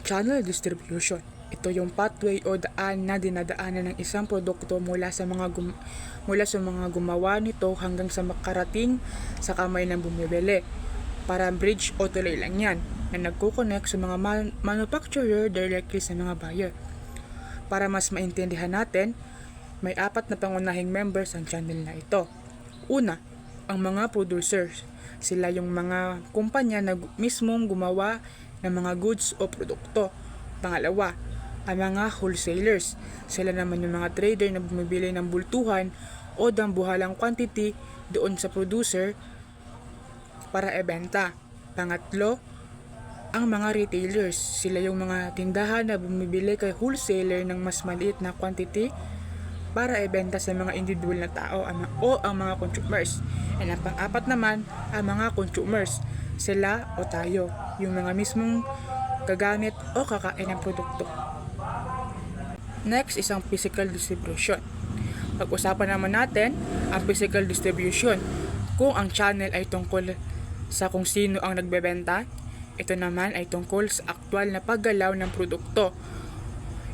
Channel distribution. Ito yung pathway o daan na dinadaanan ng isang produkto mula sa mga gumawa nito hanggang sa makarating sa kamay ng bumibili. Para bridge o tulay lang yan na nagkukonek sa mga manufacturer directly sa mga buyer. Para mas maintindihan natin, may 4 na pangunahing members ang channel na ito. Una, ang mga producers. Sila yung mga kumpanya na mismong gumawa ng mga goods o produkto. Pangalawa, ang mga wholesalers. Sila naman yung mga trader na bumibili ng bultuhan o dambuhalang quantity doon sa producer para ibenta. Pangatlo, ang mga retailers. Sila yung mga tindahan na bumibili kay wholesaler ng mas maliit na quantity para ibenta sa mga individual na tao o ang mga consumers. And ang pang-apat naman, ang mga consumers. Sila o tayo, yung mga mismong gagamit o kakain ng produkto. Next, isang physical distribution. Pag-usapan naman natin ang physical distribution. Kung ang channel ay tungkol sa kung sino ang nagbebenta, ito naman ay tungkol sa aktwal na paggalaw ng produkto.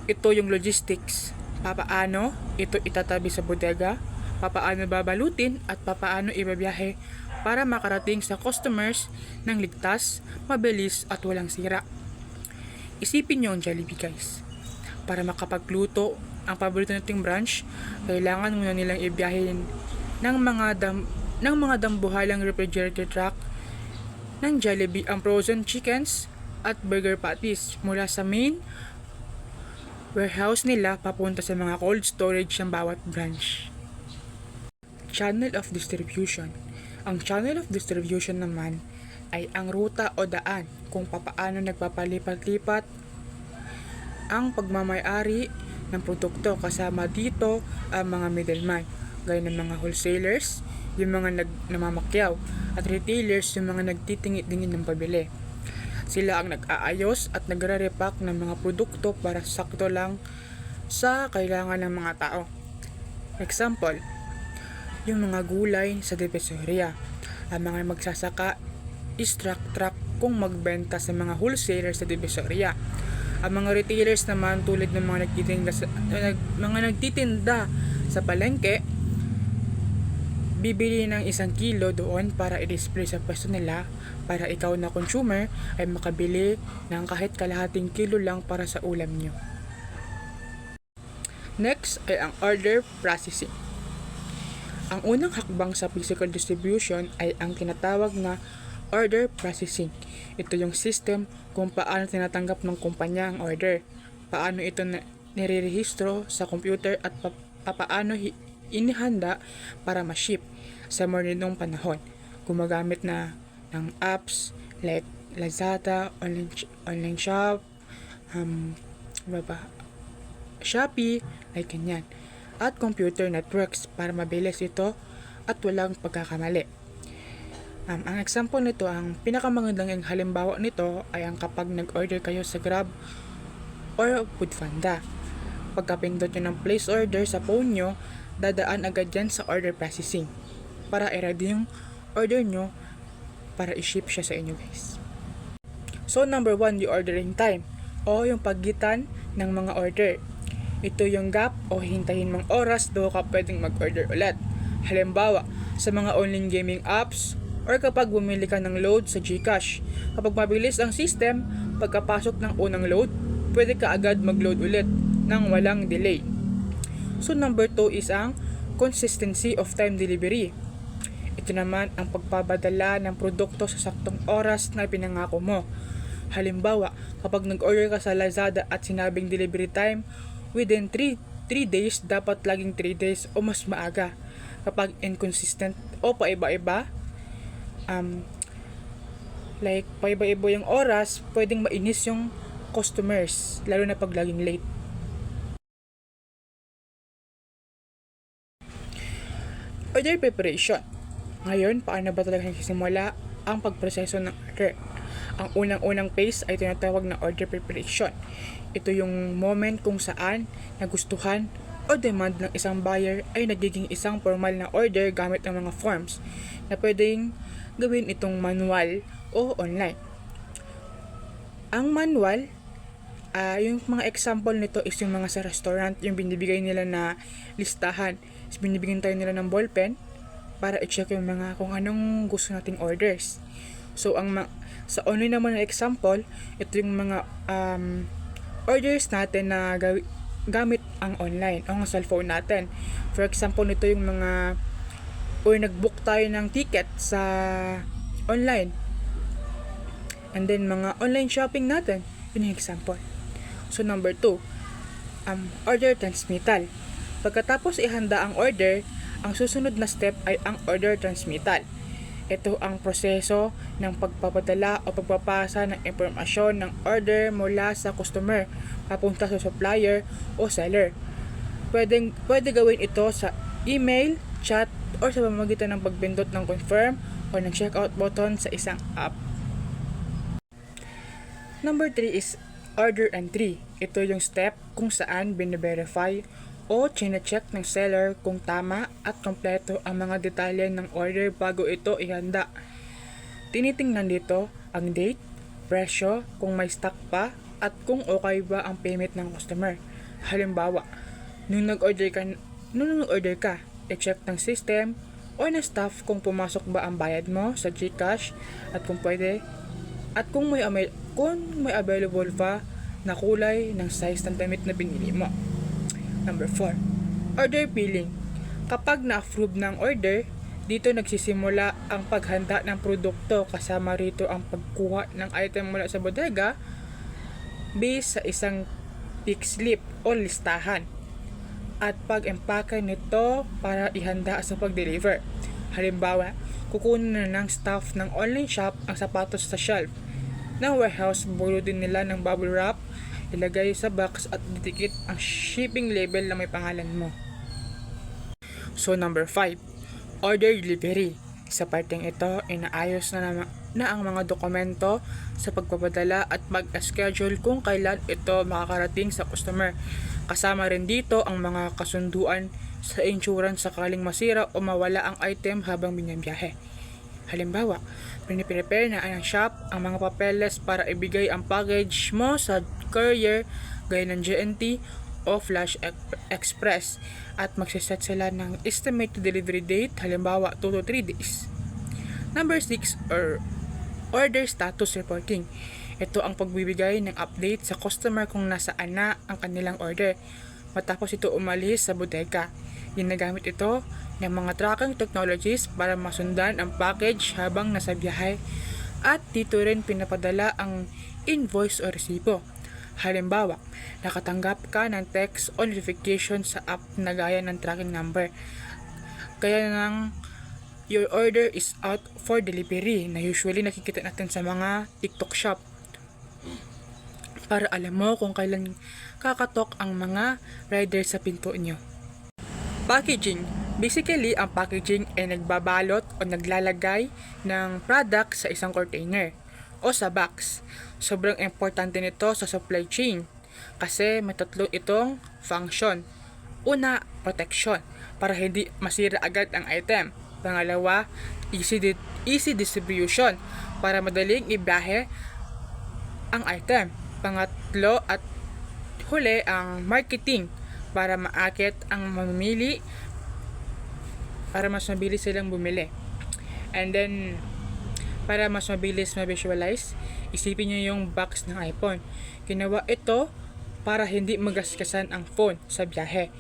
Ito yung logistics. Papaano ito itatabi sa bodega, papaano babalutin at papaano ibabiyahe para makarating sa customers ng ligtas, mabilis at walang sira. Isipin nyo ang Jollibee guys. Para makapagluto ang paborito nating brunch, kailangan muna nilang ibiyahin ng mga dambuhalang refrigerator truck ng Jollibee ang frozen chickens at burger patties mula sa main warehouse nila papunta sa mga cold storage ng bawat branch. Channel of distribution. Ang channel of distribution naman ay ang ruta o daan kung papaano nagpapalipat-lipat ang pagmamay-ari ng produkto, kasama dito ang mga middleman gaya ng mga wholesalers, yung mga namamakyaw, at retailers, yung mga nagtitingin ng pabili. Sila ang nag-aayos at nagre-repack ng mga produkto para sakto lang sa kailangan ng mga tao. Example, yung mga gulay sa divisoria. Ang mga magsasaka is-truck kung magbenta sa mga wholesalers sa divisoria. Ang mga retailers naman tulad ng mga nagtitinda sa palengke, bibili ng 1 kilo doon para i-display sa pwesto nila para ikaw na consumer ay makabili ng kahit kalahating kilo lang para sa ulam nyo. Next ay ang order processing. Ang unang hakbang sa physical distribution ay ang tinatawag na order processing. Ito yung system kung paano tinatanggap ng kumpanya ang order, paano ito nirerehistro sa computer at paano inihanda para ma-ship. Sa modernong panahon, gumagamit na ng apps like Lazada, online shop, Shopee, like ganyan, at computer networks para mabilis ito at walang pagkakamali. Ang example nito, ang pinakamagandang halimbawa nito ay ang kapag nag-order kayo sa Grab or Foodpanda. Pagkapindot nyo ng place order sa phone nyo, dadaan agad yan sa order processing para i-ready yung order nyo para i-ship siya sa inyo guys. So number 1, yung ordering time o yung pagitan ng mga order. Ito yung gap o hintayin mong oras do ka pwedeng mag-order ulit. Halimbawa, sa mga online gaming apps or kapag bumili ka ng load sa GCash. Kapag mabilis ang system, pagkapasok ng unang load, pwede ka agad mag-load ulit nang walang delay. So number 2 is ang consistency of time delivery. Ito naman ang pagpapadala ng produkto sa saktong oras na pinangako mo. Halimbawa, kapag nag-order ka sa Lazada at sinabing delivery time within 3 days, dapat laging 3 days o mas maaga. Kapag inconsistent o paiba-iba, like paiba-iba yung oras, pwedeng mainis yung customers, lalo na pag laging late. Order preparation. Ngayon, paano ba talaga nagsisimula ang pagproseso ng order? Ang unang-unang phase ay tinatawag na order preparation. Ito yung moment kung saan nagustuhan o demand ng isang buyer ay nagiging isang formal na order gamit ang mga forms na pwedeng gawin itong manual o online. Ang manual Yung mga example nito is yung mga sa restaurant, yung binibigay nila na listahan. Is binibigyan tayo nila ng ballpen para i-check yung mga kung anong gusto nating orders. So sa online naman na example, ito yung mga orders natin na gamit ang online o ang cellphone natin. For example, nito yung mga nag-book tayo ng ticket sa online. And then mga online shopping natin, yun yung example. So number 2, order transmittal. Pagkatapos ihanda ang order, ang susunod na step ay ang order transmittal. Ito ang proseso ng pagpapadala o pagpapasa ng impormasyon ng order mula sa customer papunta sa supplier o seller. Pwede gawin ito sa email, chat, or sa pamamagitan ng pagpindot ng confirm o ng checkout button sa isang app. Number 3 is order entry. Ito yung step kung saan bine-verify o chine-check ng seller kung tama at kompleto ang mga detalye ng order bago ito ihanda. Tinitingnan dito ang date, presyo, kung may stock pa, at kung okay ba ang payment ng customer. Halimbawa, nung nag-order ka, i-check ng system o ng staff kung pumasok ba ang bayad mo sa GCash at kung pwede at kung may available pa na kulay ng size ng damit na binili mo. Number 4, order filling. Kapag na-approve ng order, dito nagsisimula ang paghanda ng produkto kasama rito ang pagkuha ng item mula sa bodega based sa isang pick slip o listahan at pag-empake nito para ihanda sa pag-deliver. Halimbawa, kukunin na ng staff ng online shop ang sapatos sa shelf ng warehouse, buludin nila ng bubble wrap, ilagay sa box at didikit ang shipping label na may pangalan mo. So number 5, order delivery. Sa parteng ito, inaayos na ang mga dokumento sa pagpapadala at mag-schedule kung kailan ito makakarating sa customer. Kasama rin dito ang mga kasunduan sa insurance sakaling masira o mawala ang item habang binabiyahe. Halimbawa, piniprepare na ang shop ang mga papeles para ibigay ang package mo sa courier gaya ng GNT o Flash Express at magsiset sila ng estimated delivery date, halimbawa 2 to 3 days. Number 6, order status reporting. Ito ang pagbibigay ng update sa customer kung nasaan na ang kanilang order matapos ito umalis sa bodega. Ginagamit ito ng mga tracking technologies para masundan ang package habang nasa biyahe at dito rin pinapadala ang invoice o resibo. Halimbawa, nakatanggap ka ng text o notification sa app na gaya ng tracking number. Kaya nang your order is out for delivery na usually nakikita natin sa mga TikTok shop. Para alam mo kung kailan kakatok ang mga rider sa pinto nyo. Packaging. Basically, ang packaging ay nagbabalot o naglalagay ng product sa isang container o sa box. Sobrang importante nito sa supply chain kasi may tatlo itong function. Una, protection para hindi masira agad ang item. Pangalawa, easy distribution para madaling ibiyahe ang item. Pangatlo at huli, ang marketing para maakit ang mamimili para mas mabilis silang bumili. And then, para mas mabilis ma-visualize, isipin nyo yung box ng iPhone. Ginawa ito para hindi magaskasan ang phone sa biyahe.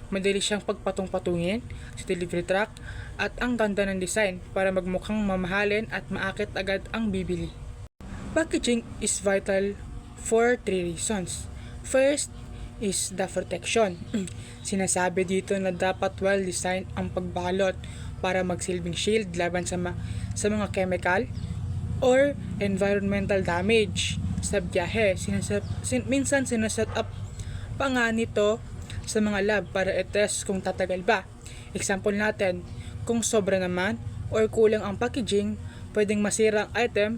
Madali siyang pagpatong-patungin sa delivery truck at ang ganda ng design para magmukhang mamahalin at maakit agad ang bibili. Packaging is vital for 3 reasons. First is the protection. Sinasabi dito na dapat well-designed ang pagbalot para magsilbing shield laban sa mga chemical or environmental damage sa biyahe. Minsan sinaset up pa nga nito sa mga lab para i-test kung tatagal ba. Example natin, kung sobra naman or kulang ang packaging, pwedeng masira ang item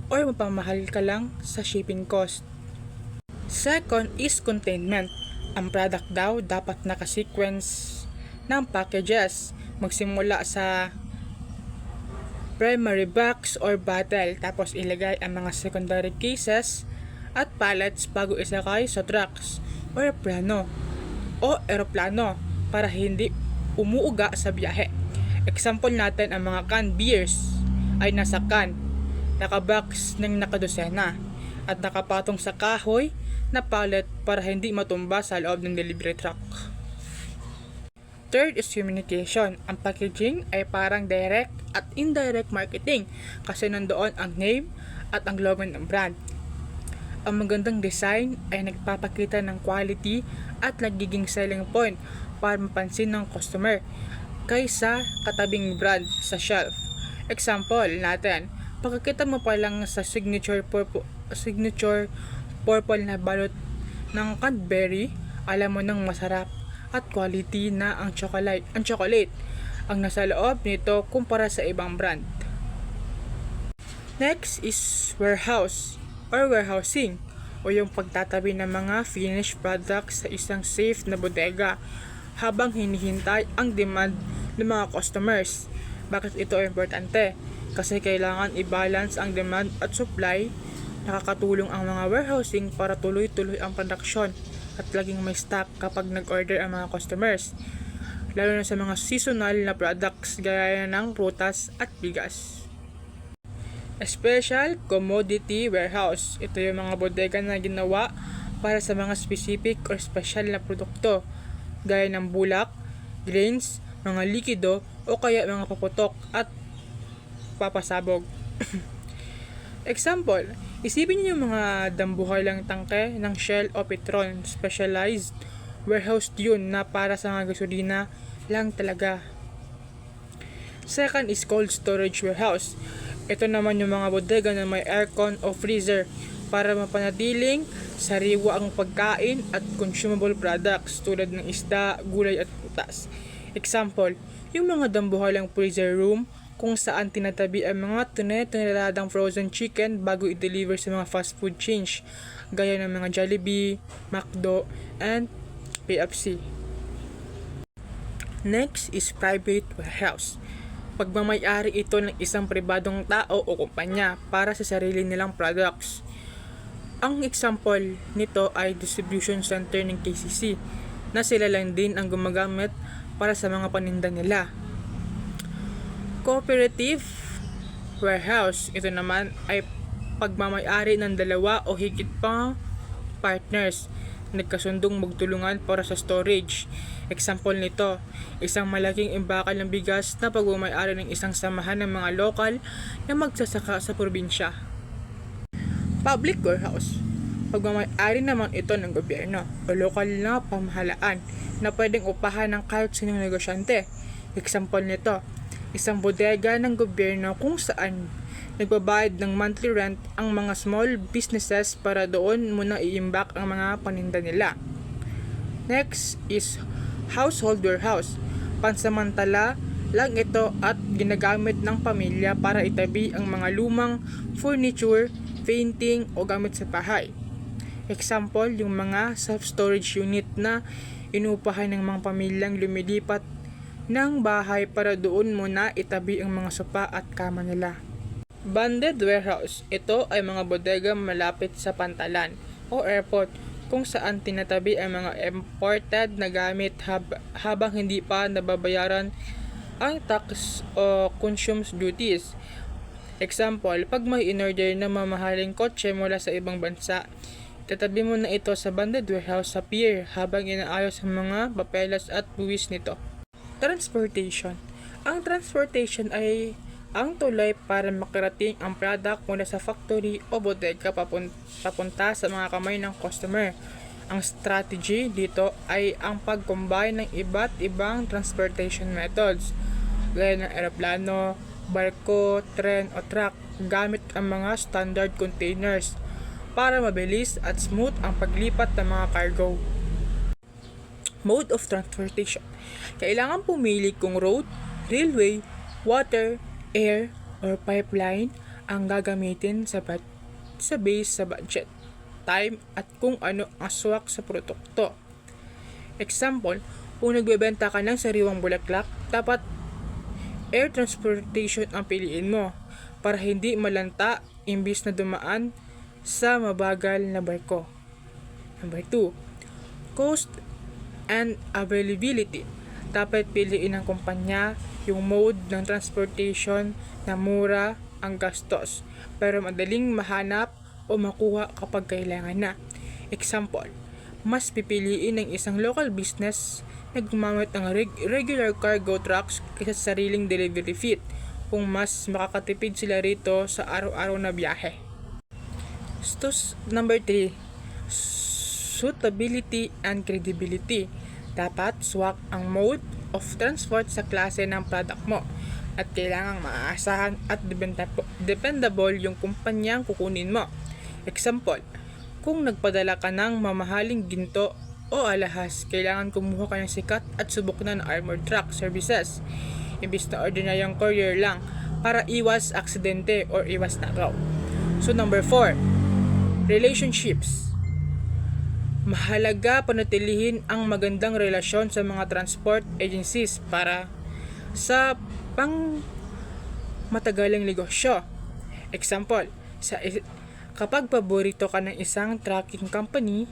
or mapamahal ka lang sa shipping cost. Second is containment. Ang product daw dapat nakasequence ng packages. Magsimula sa primary box or bottle tapos ilagay ang mga secondary cases at pallets bago isakay sa trucks o eroplano para hindi umuuga sa biyahe. Example natin ang mga canned beers ay nasa can, nakabox ng nakadosena at nakapatong sa kahoy na pallet para hindi matumba sa loob ng delivery truck. Third is communication. Ang packaging ay parang direct at indirect marketing kasi nandoon ang name at ang logo ng brand. Ang magandang design ay nagpapakita ng quality at nagiging selling point para mapansin ng customer kaysa katabing brand sa shelf. Example natin, pagkakita mo pa lang sa signature purple na balot ng Cadbury, alam mo nang masarap at quality na ang chocolate ang nasa loob nito kumpara sa ibang brand. Next is warehouse or warehousing o yung pagtatabi ng mga finished products sa isang safe na bodega habang hinihintay ang demand ng mga customers. Bakit ito importante? Kasi kailangan i-balance ang demand at supply. Nakakatulong ang mga warehousing para tuloy-tuloy ang produksyon at laging may stock kapag nag-order ang mga customers, lalo na sa mga seasonal na products gaya ng prutas at bigas. Special Commodity Warehouse. Ito yung mga bodega na ginawa para sa mga specific or special na produkto gaya ng bulak, grains, mga likido o kaya mga paputok at papasabog. Example, isipin niyo yung mga dambuhalang tangke ng Shell o Petron. Specialized warehouse yun na para sa mga gasolina lang talaga. Second is cold storage warehouse. Ito naman yung mga bodega na may aircon o freezer para mapanatiling sariwa ang pagkain at consumable products tulad ng isda, gulay at prutas. Example, yung mga dambuhalang freezer room kung saan tinatabi ang mga toneladang frozen chicken bago i-deliver sa mga fast food chains gaya ng mga Jollibee, McDo, and KFC. Next is private warehouse. Pagmamayari ito ng isang pribadong tao o kumpanya para sa sarili nilang products. Ang example nito ay distribution center ng KCC na sila lang din ang gumagamit para sa mga paninda nila. Cooperative warehouse, ito naman ay pagmamayari ng dalawa o higit pang partners nagkasundong magtulungan para sa storage. Example nito, isang malaking imbakal ng bigas na pagmamayari ng isang samahan ng mga lokal na magsasaka sa probinsya. Public warehouse, pagmamayari naman ito ng gobyerno o lokal na pamahalaan na pwedeng upahan ng kahit sinong negosyante. Example nito, isang bodega ng gobyerno kung saan nagbabayad ng monthly rent ang mga small businesses para doon muna i-imbak ang mga paninda nila. Next is household warehouse. Pansamantala lang ito at ginagamit ng pamilya para itabi ang mga lumang furniture, painting o gamit sa bahay. Example, yung mga self-storage unit na inuupahan ng mga pamilyang lumilipat ng bahay para doon muna itabi ang mga sopa at kama nila. Banded warehouse. Ito ay mga bodega malapit sa pantalan o airport kung saan tinatabi ang mga imported na gamit habang hindi pa nababayaran ang tax o customs duties. Example, pag may in-order na mamahaling kotse mula sa ibang bansa, tatabi mo na ito sa banded warehouse sa pier habang inaayos ang mga papeles at buwis nito. Transportation. Ang transportation ay ang tulay para makarating ang product mula sa factory o bodega papunta sa mga kamay ng customer. Ang strategy dito ay ang pag-combine ng iba't ibang transportation methods gaya ng eroplano, barko, tren o truck gamit ang mga standard containers para mabilis at smooth ang paglipat ng mga cargo. Mode of transportation. Kailangan pumili kung road, railway, water, air, or pipeline ang gagamitin sa base sa budget, time, at kung ano ang swak sa produkto. Example, kung nagbebenta ka ng sariwang bulaklak, dapat air transportation ang piliin mo para hindi malanta imbis na dumaan sa mabagal na barko. Number 2, cost and availability. Dapat piliin ng kumpanya yung mode ng transportation na mura ang gastos pero madaling mahanap o makuha kapag kailangan na. Example, mas pipiliin ng isang local business na gumamit ng regular cargo trucks kaysa sa sariling delivery fleet kung mas makakatipid sila rito sa araw-araw na biyahe. Number 3, suitability and credibility. Dapat swak ang mode of transport sa klase ng product mo at kailangang maaasahan at dependable yung kumpanyang kukunin mo. Example, kung nagpadala ka ng mamahaling ginto o alahas, kailangan kumuha ka ng sikat at subok na ng armored truck services imbis na ordinaryong courier lang para iwas aksidente or iwas nakaw. So number 4, relationships. Mahalaga panatilihin ang magandang relasyon sa mga transport agencies para sa matagalang negosyo. Example, kapag paborito ka ng isang trucking company,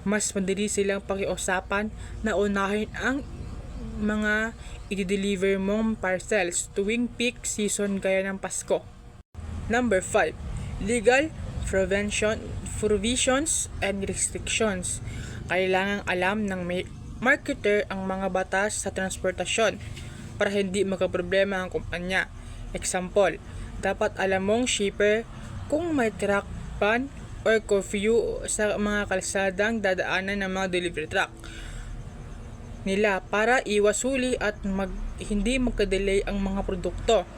mas madali silang pakiusapan na unahin ang mga i-deliver mong parcels tuwing peak season gaya ng Pasko. Number 5, legal provisions and restrictions. Kailangang alam ng marketer ang mga batas sa transportasyon para hindi magkaproblema ang kumpanya. Example, dapat alam mong shipper kung may truck ban or curfew sa mga kalsadang dadaanan ng mga delivery truck nila para iwas huli at hindi magka-delay ang mga produkto.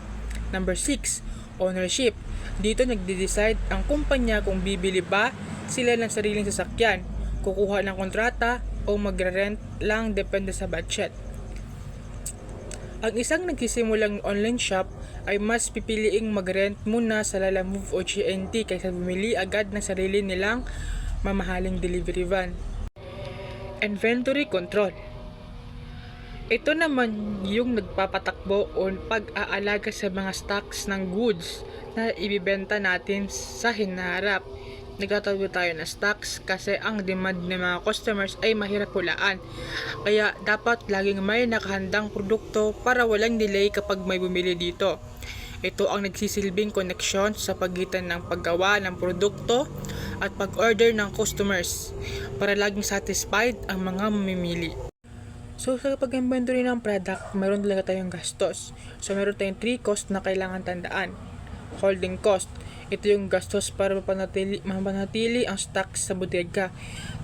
Number 6, ownership. Dito nagde-decide ang kumpanya kung bibili ba sila ng sariling sasakyan, kukuha ng kontrata o magre-rent lang depende sa budget. Ang isang nagsisimulang online shop ay mas pipiliing mag-rent muna sa Lalamove o GNT kaysa bumili agad ng sarili nilang mamahaling delivery van. Inventory control. Ito naman yung nagpapatakbo o pag-aalaga sa mga stocks ng goods na ibibenta natin sa hinaharap. Nagtatayo tayo ng stocks kasi ang demand ng mga customers ay mahirap hulaan. Kaya dapat laging may nakahandang produkto para walang delay kapag may bumili dito. Ito ang nagsisilbing connection sa pagitan ng paggawa ng produkto at pag-order ng customers para laging satisfied ang mga mamimili. So sa pag-inventory ng product, meron talaga tayong gastos. So meron tayong 3 cost na kailangan tandaan. Holding cost. Ito yung gastos para mapanatili ang stock sa bodega,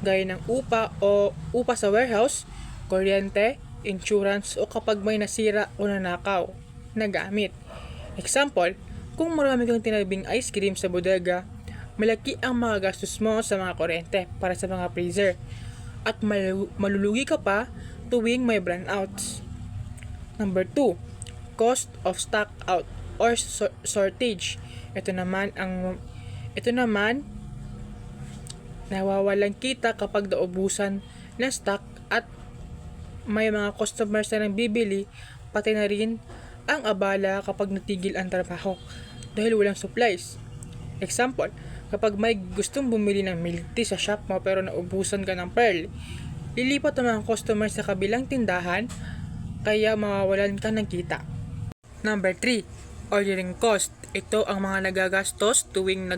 gaya ng upa sa warehouse, kuryente, insurance o kapag may nasira o nanakaw na gamit. Example, kung marami kang tinabing ice cream sa bodega, malaki ang mga gastos mo sa mga kuryente para sa mga freezer at malulugi ka pa tuwing may brownouts. Number 2, cost of stock out or shortage. Ito naman nawawalan kita kapag naubusan ng stock at may mga customers na nang bibili, pati na rin ang abala kapag natigil ang trabaho dahil walang supplies. Example, kapag may gustong bumili ng milk tea sa shop mo pero naubusan ka ng pearl, lilipat ang mga customers sa kabilang tindahan kaya mawawalan ka ng kita. Number 3, ordering cost. Ito ang mga nagagastos tuwing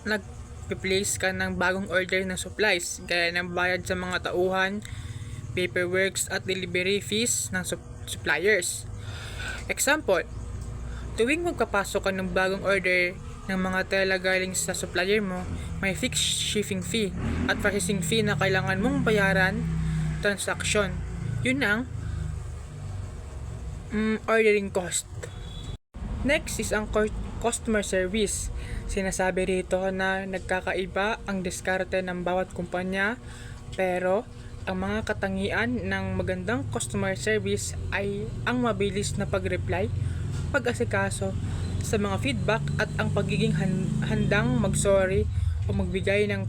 nag-place ka ng bagong order ng supplies gaya ng bayad sa mga tauhan, paperworks at delivery fees ng suppliers. Example, tuwing magpapasok ka ng bagong order ng mga tela galing sa supplier mo, may fixed shipping fee at processing fee na kailangan mong bayaran transaction. Yun ang ordering cost. Next is ang customer service. Sinasabi rito na nagkakaiba ang diskarte ng bawat kumpanya, pero ang mga katangian ng magandang customer service ay ang mabilis na pag-reply, pag-asikaso sa mga feedback at ang pagiging handang mag-sorry o magbigay ng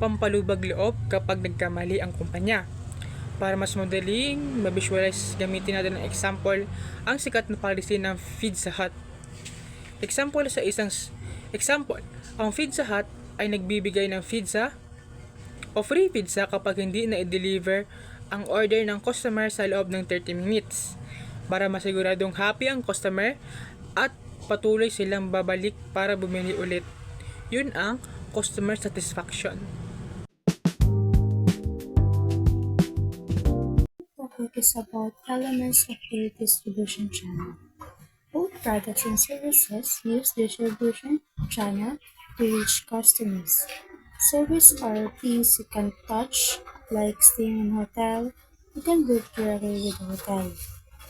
pampalubag loob kapag nagkamali ang kumpanya. Para mas madaling ma-visualize, gamitin natin ng example ang sikat na policy ng Pizza Hut. Ang Pizza Hut ay nagbibigay ng pizza o free pizza kapag hindi na i-deliver ang order ng customer sa loob ng 30 minutes para masiguradong happy ang customer at patuloy silang babalik para bumili ulit. Yun ang customer satisfaction. Topic is about elements of a distribution channel. Both products and services use distribution channel to reach customers. Service are things you can touch, like staying in a hotel. You can book directly with the hotel.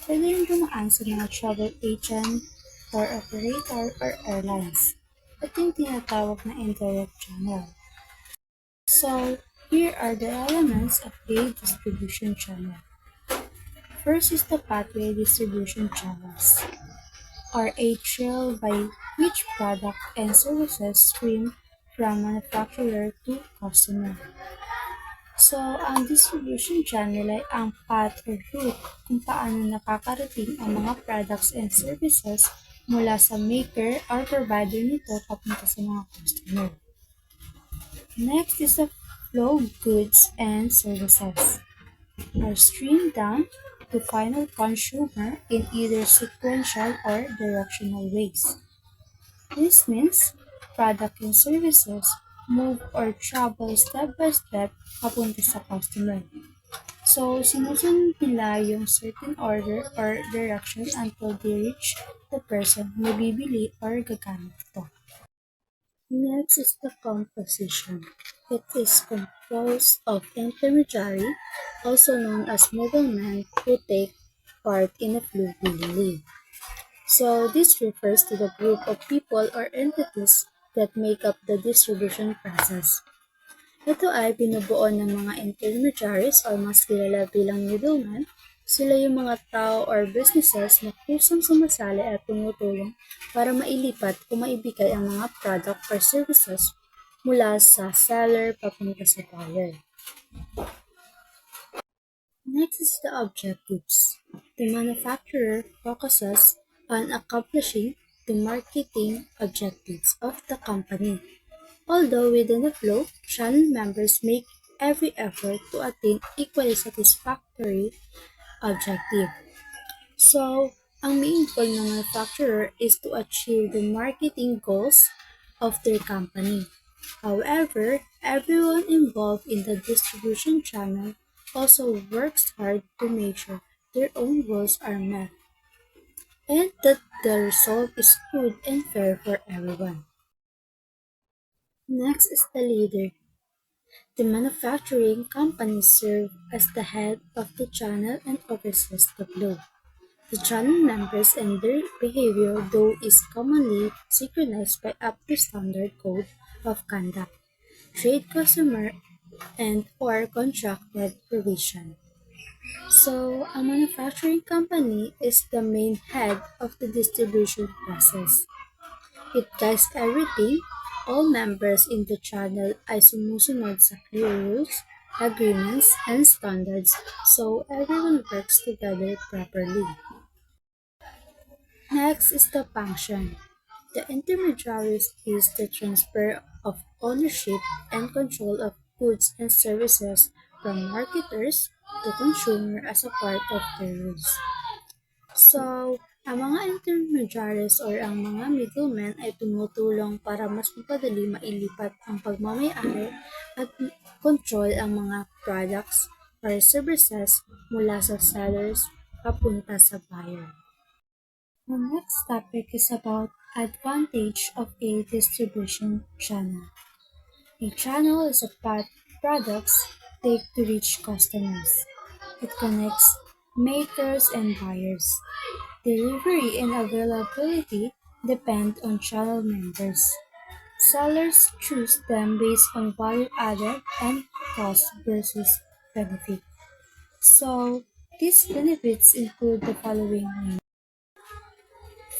Pwede rin dumaan sa mga travel agent, tour operator, or airlines. Ito yung tinatawag na indirect channel. So, here are the elements of a distribution channel. First is the pathway distribution channels, or a trail by which product and services stream from manufacturer to customer. So, ang distribution channel ay ang path or route kung paano nakakarating ang mga products and services mula sa maker or provider nito papunta sa mga customer. Next is the flow of goods and services, are streamed down to final consumer in either sequential or directional ways. This means product and services move or travel step by step papunta sa customer. So, sinusunod nila yung certain order or direction until they reach the person na bibili or gagamit ito. Next is the composition. It is composed of intermediary, also known as middlemen, who take part in a flow willingly. So this refers to the group of people or entities that make up the distribution process. Ito ay binubuo ng mga intermediaries or mas kilala bilang middlemen. Sila yung mga tao or businesses na kusang sumasali at tumutulong para mailipat o maibigay ang mga product or services mula sa seller papunta sa buyer. Next is the objectives. The manufacturer focuses on accomplishing the marketing objectives of the company. Although within the flow, channel members make every effort to attain equally satisfactory objective. So, ang main goal ng manufacturer is to achieve the marketing goals of their company. However, everyone involved in the distribution channel also works hard to make sure their own goals are met and that the result is good and fair for everyone. Next is the leader. The manufacturing companies serve as the head of the channel and oversees the flow. The channel members and their behavior, though, is commonly synchronized by up to standard code of conduct, trade customer, and or contracted provision. So, a manufacturing company is the main head of the distribution process. It guides everything. All members in the channel ay sumusunod sa clear rules, agreements, and standards so everyone works together properly. Next is the function. The intermediaries is the transfer of ownership and control of goods and services from marketers to consumer as a part of the rules. So, ang mga intermediaries or ang mga middlemen ay tumutulong para mas mapadali mailipat ang pagmamay-ari at control ang mga products or services mula sa sellers papunta sa buyer. The next topic is about advantage of a distribution channel. A channel is a path products take to reach customers. It connects makers and buyers. Delivery and availability depend on channel members. Sellers choose them based on value added and cost versus benefit. So, these benefits include the following.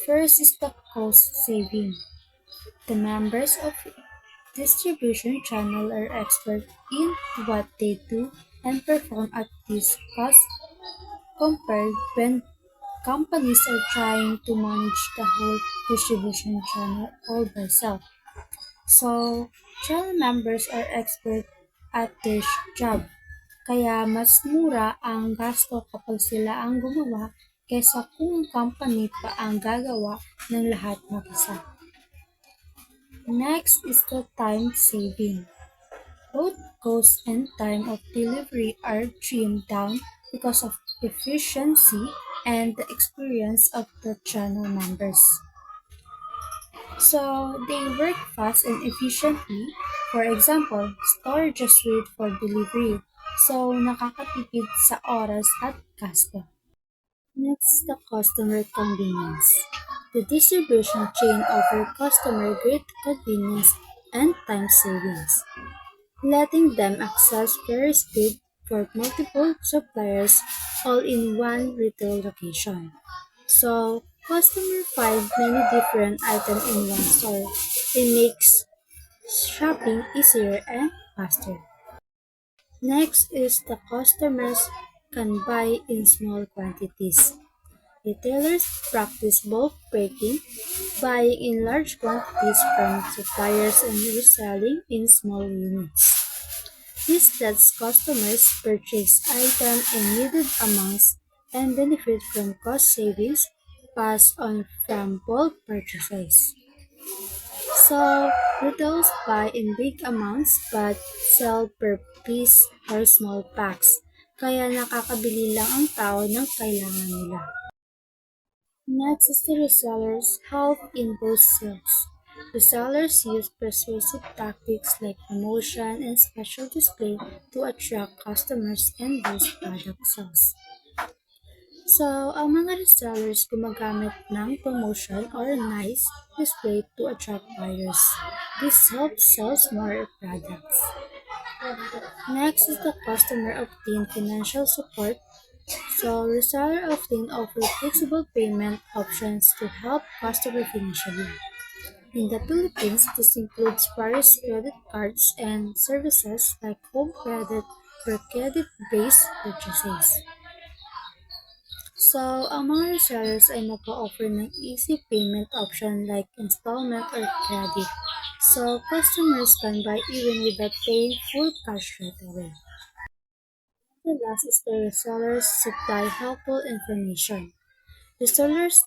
First is the cost saving. The members of distribution channel are expert in what they do and perform at this cost compared when companies are trying to manage the whole distribution channel all by self. So, channel members are expert at their job, kaya mas mura ang gasto kapag sila ang gumawa kaysa kung ang company pa ang gagawa ng lahat mag-isa. Next is the time saving. Both cost and time of delivery are trimmed down because of efficiency and the experience of the channel members. So they work fast and efficiently. For example, store just wait for delivery. So nakakatipid sa oras at gasto. Next, the customer convenience. The distribution chain offers customer great convenience and time savings, letting them access very speed for multiple suppliers all in one retail location. So, customer find many different items in one store. It makes shopping easier and faster. Next is the customers can buy in small quantities. Retailers practice bulk breaking, buying in large quantities from suppliers and reselling in small units. This lets customers purchase items in needed amounts and benefit from cost savings passed on from bulk purchases. So, retailers buy in big amounts but sell per piece or small packs, kaya nakakabili lang ang tao ng kailangan nila. Next is the resellers help in both sales. Resellers use persuasive tactics like promotion and special display to attract customers and boost product sales. So, ang mga resellers gumagamit ng promotion or nice display to attract buyers. This helps sell more products. Next is the customer obtain financial support. So, reseller often offer flexible payment options to help customers financially. In the Philippines, this includes various credit cards and services like home credit for credit-based purchases. So, ang mga resellers ay nag-offer ng easy payment option like installment or credit. So, customers can buy even without paying full cash right away. The last is the resellers supply helpful information. Resellers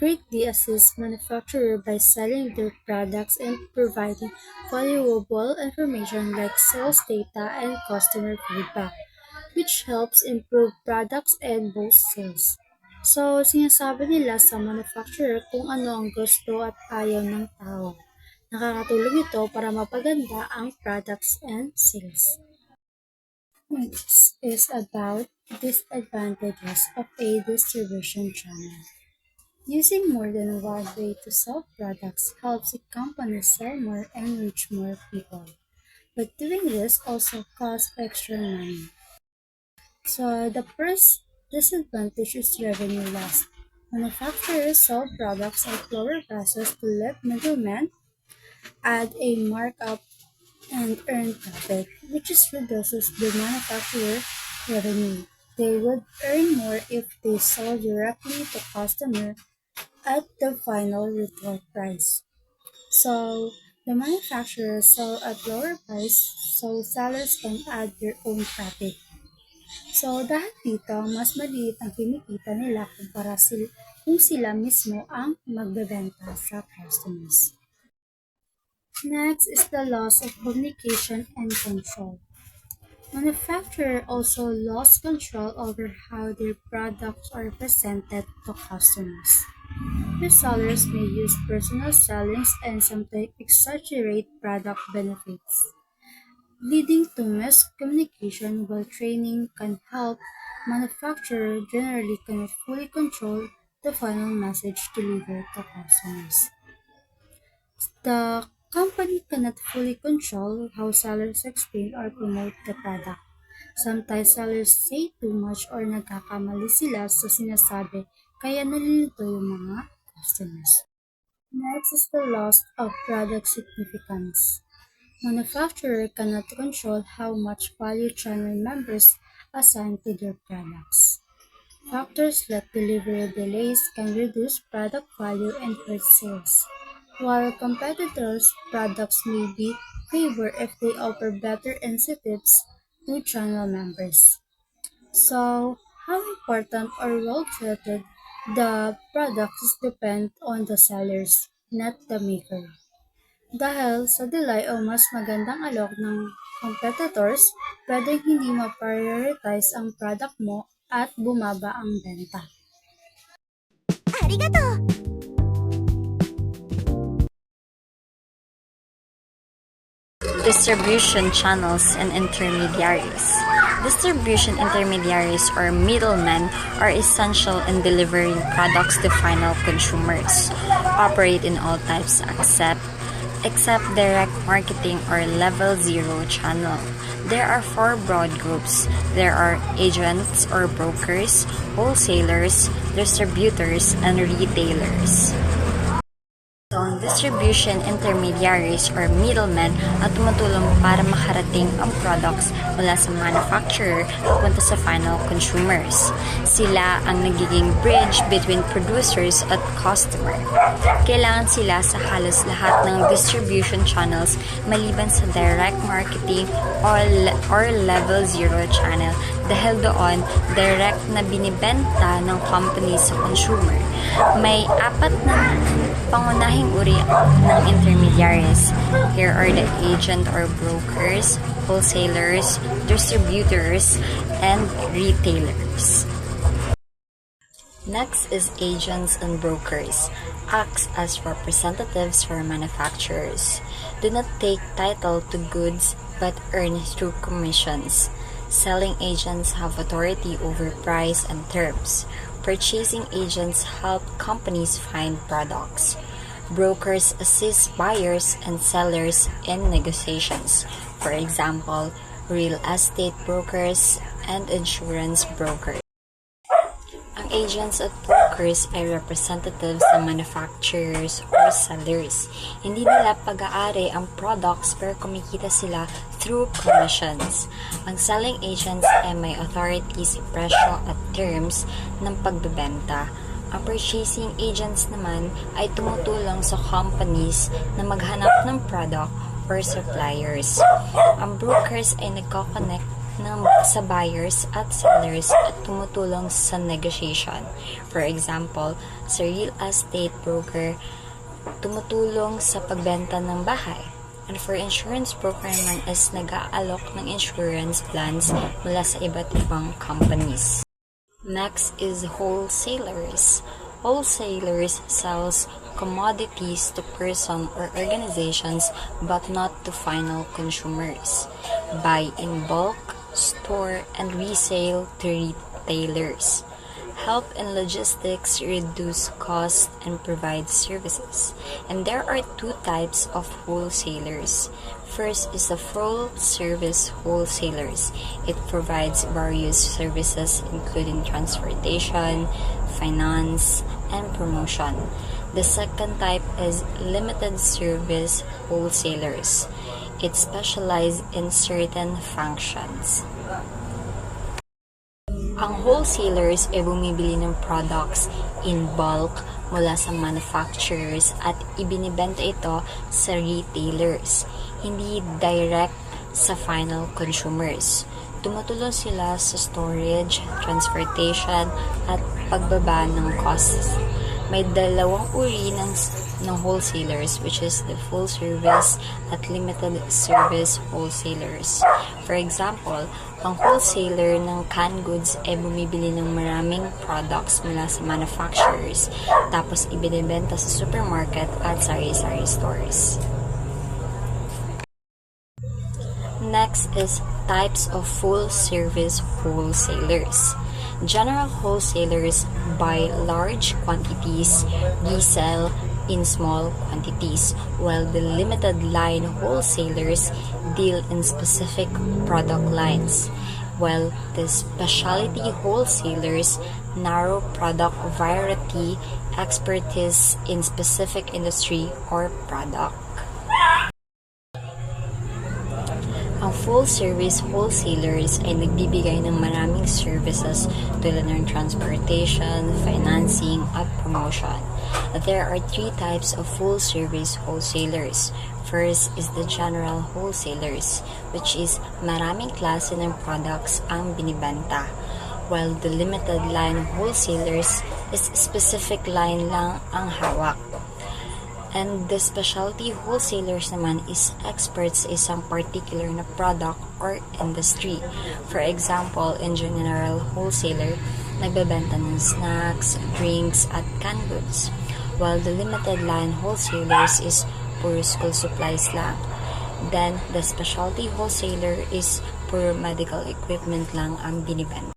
greatly assist manufacturers by selling their products and providing valuable information like sales data and customer feedback, which helps improve products and boost sales. So, sinasabi nila sa manufacturer kung ano ang gusto at ayaw ng tao. Nakakatulong ito para mapaganda ang products and sales. Next is about disadvantages of a distribution channel. Using more than one way to sell products helps a company sell more and reach more people. But doing this also costs extra money. So the first disadvantage is revenue loss. Manufacturers sell products at lower prices to let middlemen add a markup and earn profit, which reduces the manufacturer revenue. They would earn more if they sold directly to customer at the final retail price. So the manufacturers sell at lower price so sellers can add their own profit. So dahil dito, mas maliit ang kinikita nila kumpara kung sila mismo ang magbebenta sa customers. Next is the loss of communication and control. Manufacturers also lost control over how their products are presented to customers. Resellers may use personal sellings and sometimes exaggerate product benefits, leading to miscommunication while training can help. Manufacturers generally cannot fully control the final message delivered to customers. The company cannot fully control how sellers explain or promote the product. Sometimes sellers say too much or nagkakamali sila sa sinasabi kaya nalilito yung mga customers. Next is the loss of product significance. Manufacturers cannot control how much value channel members assign to their products. Factors like delivery delays can reduce product value and hurt sales. while competitors' products may be favored if they offer better incentives to channel members. So, how important or well treated the products depend on the sellers, not the maker. Dahil sa delay o mas magandang alok ng competitors, pwedeng hindi ma-prioritize ang product mo at bumaba ang benta. Distribution channels and intermediaries. Distribution intermediaries or middlemen are essential in delivering products to final consumers. Operate in all types except direct marketing or level 0 channel. There are four broad groups. There are agents or brokers, wholesalers, distributors, and retailers. Ang distribution intermediaries or middlemen at tumutulong para makarating ang products mula sa manufacturer papunta sa final consumers. Sila ang nagiging bridge between producers at customer. Kailangan sila sa halos lahat ng distribution channels maliban sa direct marketing or level 0 channel dahil doon direct na binibenta ng company sa consumer. May apat na pangunahing uri ng intermediaries. Here are the agent or brokers, wholesalers, distributors, and retailers. Next is agents and brokers. Acts as representatives for manufacturers. Do not take title to goods but earn through commissions. Selling agents have authority over price and terms. Purchasing agents help companies find products. Brokers assist buyers and sellers in negotiations. For example, real estate brokers and insurance brokers. Ang agents at brokers ay representatives ng manufacturers or sellers. Hindi nila pag-aari ang products pero kumikita sila through commissions. Ang selling agents ay may authority sa presyo at terms ng pagbebenta. Ang purchasing agents naman ay tumutulong sa companies na maghanap ng product or suppliers. Ang brokers ay nagko-connect sa buyers at sellers at tumutulong sa negotiation. For example, sa real estate broker, tumutulong sa pagbenta ng bahay. And for insurance broker naman is nag-aalok ng insurance plans mula sa iba't ibang companies. Next is wholesalers. Wholesalers sells commodities to person or organizations but not to final consumers. Buy in bulk, store, and resale to retailers. Help in logistics, reduce cost, and provide services. And there are two types of wholesalers. First is the full-service wholesalers. It provides various services including transportation, finance, and promotion. The second type is limited service wholesalers. It specializes in certain functions. Ang wholesalers ay bumibili ng products in bulk mula sa manufacturers at ibinibenta ito sa retailers, hindi direct sa final consumers. Tumutulong sila sa storage, transportation, at pagbaba ng costs. May dalawang uri ng wholesalers, which is the full service at limited service wholesalers. For example, ang wholesaler ng canned goods ay bumibili ng maraming products mula sa manufacturers tapos ibinibenta sa supermarket at sari-sari stores. Next is types of full service wholesalers. General wholesalers buy large quantities, resell in small quantities, while the limited line wholesalers deal in specific product lines, while the specialty wholesalers narrow product variety, expertise in specific industry or product. Ang full-service wholesalers ay nagbibigay ng maraming services tulad ng transportation, financing, at promotion. There are three types of full-service wholesalers. First is the general wholesalers, which is maraming klase ng products ang binibenta. While the limited line wholesalers is specific line lang ang hawak. And the specialty wholesalers naman is experts sa isang particular na product or industry. For example, in general wholesaler, nagbebenta ng snacks, drinks, at canned goods. While the limited line wholesalers is puro school supplies lang. Then, the specialty wholesaler is puro medical equipment lang ang binibenta.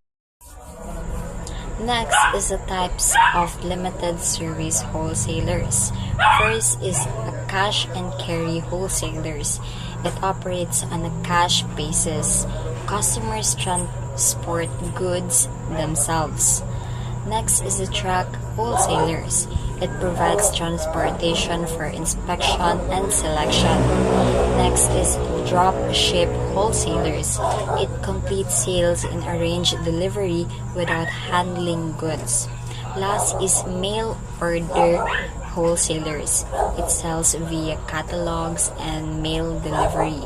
Next is the types of limited service wholesalers. First is a cash and carry wholesalers. It operates on a cash basis. Customers transport goods themselves. Next is the truck wholesalers. It provides transportation for inspection and selection. Next is drop ship wholesalers. It completes sales and arrange delivery without handling goods. Last is mail order wholesalers. It sells via catalogs and mail delivery.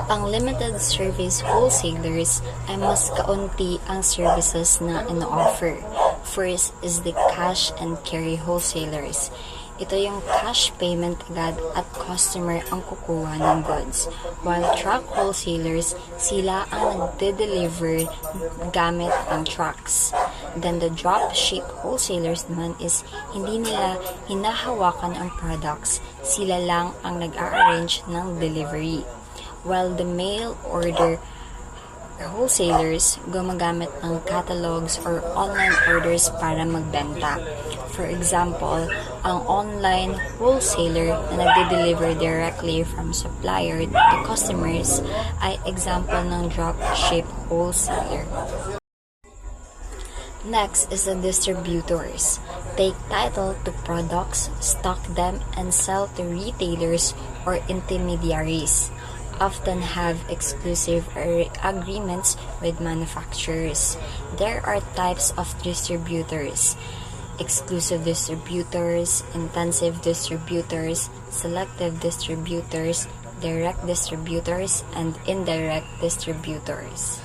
Ang limited service wholesalers ay mas kaunti ang services na ino-offer. First is the cash and carry wholesalers. Ito yung cash payment agad at customer ang kukuha ng goods. While truck wholesalers, sila ang nagde-deliver gamit ang trucks. Then the drop ship wholesalers naman is hindi nila hinahawakan ang products, sila lang ang nag-a-arrange ng delivery. While the mail order wholesalers gumagamit ng catalogs or online orders para magbenta. For example, ang online wholesaler na nagde-deliver directly from supplier to customers ay example ng dropship wholesaler. Next is the distributors. Take title to products, stock them, and sell to retailers or intermediaries. Often have exclusive agreements with manufacturers. There are types of distributors: exclusive distributors, intensive distributors, selective distributors, direct distributors, and indirect distributors.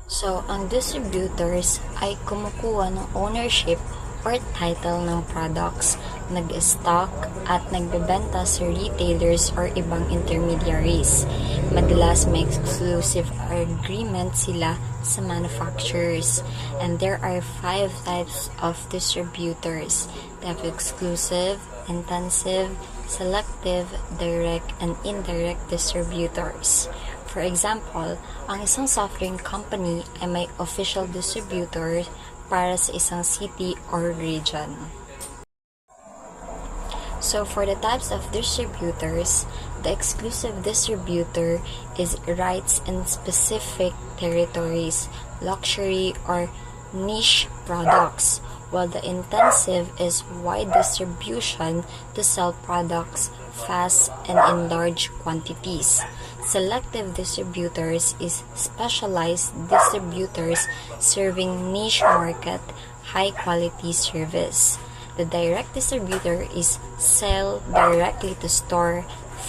So, ang distributors ay kumukuha ng ownership or title ng products, nag-stock at nagbebenta sa retailers or ibang intermediaries. Madalas may exclusive agreement sila sa manufacturers. And there are 5 types of distributors. They have exclusive, intensive, selective, direct, and indirect distributors. For example, ang isang soft drink company ay may official distributor para sa isang city or region. So for the types of distributors, the exclusive distributor is rights in specific territories, luxury or niche products, while the intensive is wide distribution to sell products fast and in large quantities. Selective distributors is specialized distributors serving niche market, high quality service. The direct distributor is sell directly to store,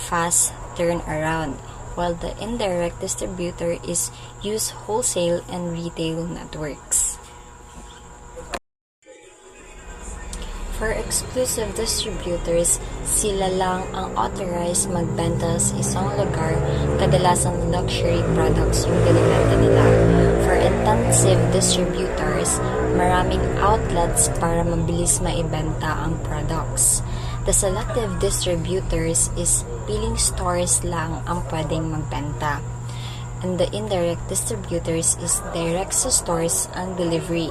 fast turnaround, while the indirect distributor is use wholesale and retail networks. For exclusive distributors, sila lang ang authorized magbenta sa isang lugar, kadalasan luxury products yung binibenta nila. For intensive distributors, maraming outlets para mabilis maibenta ang products. The selective distributors is piling stores lang ang pwedeng magbenta. And the indirect distributors is direct sa stores ang delivery.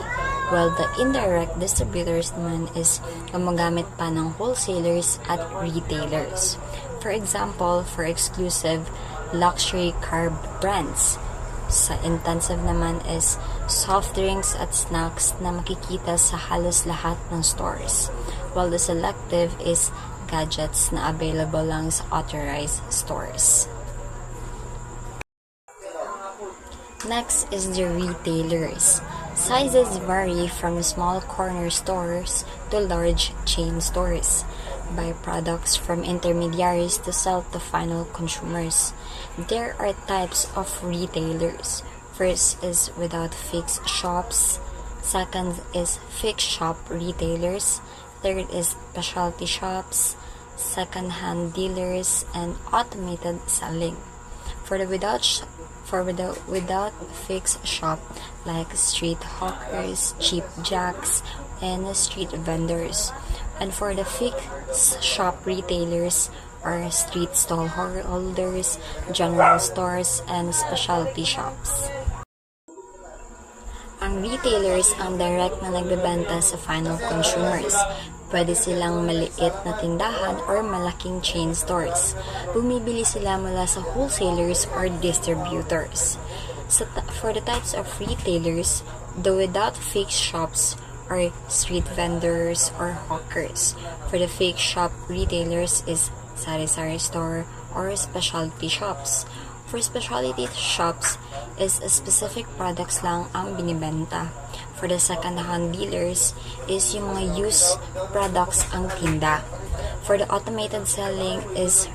While the indirect distributors naman is gumagamit pa ng wholesalers at retailers. For example, for exclusive luxury car brands. Sa intensive naman is soft drinks at snacks na makikita sa halos lahat ng stores. While the selective is gadgets na available lang sa authorized stores. Next is the retailers. Sizes vary from small corner stores to large chain stores. Buy products from intermediaries to sell to final consumers. There are types of retailers. First is without fixed shops. Second is fixed shop retailers. Third is specialty shops, second-hand dealers, and automated selling. For the without fixed shop, like street hawkers, cheap jacks, and street vendors. And for the fixed shop retailers are street stall holders, general stores, and specialty shops. Ang retailers ang direct na nagbebenta sa final consumers. Pwede silang maliit na tindahan or malaking chain stores. Bumibili sila mula sa wholesalers or distributors. For the types of retailers, the without fixed shops are street vendors or hawkers. For the fixed shop retailers is sari-sari store or specialty shops. For specialty shops is specific products lang ang binibenta. For the second-hand dealers is yung mga used products ang tinda. For the automated selling is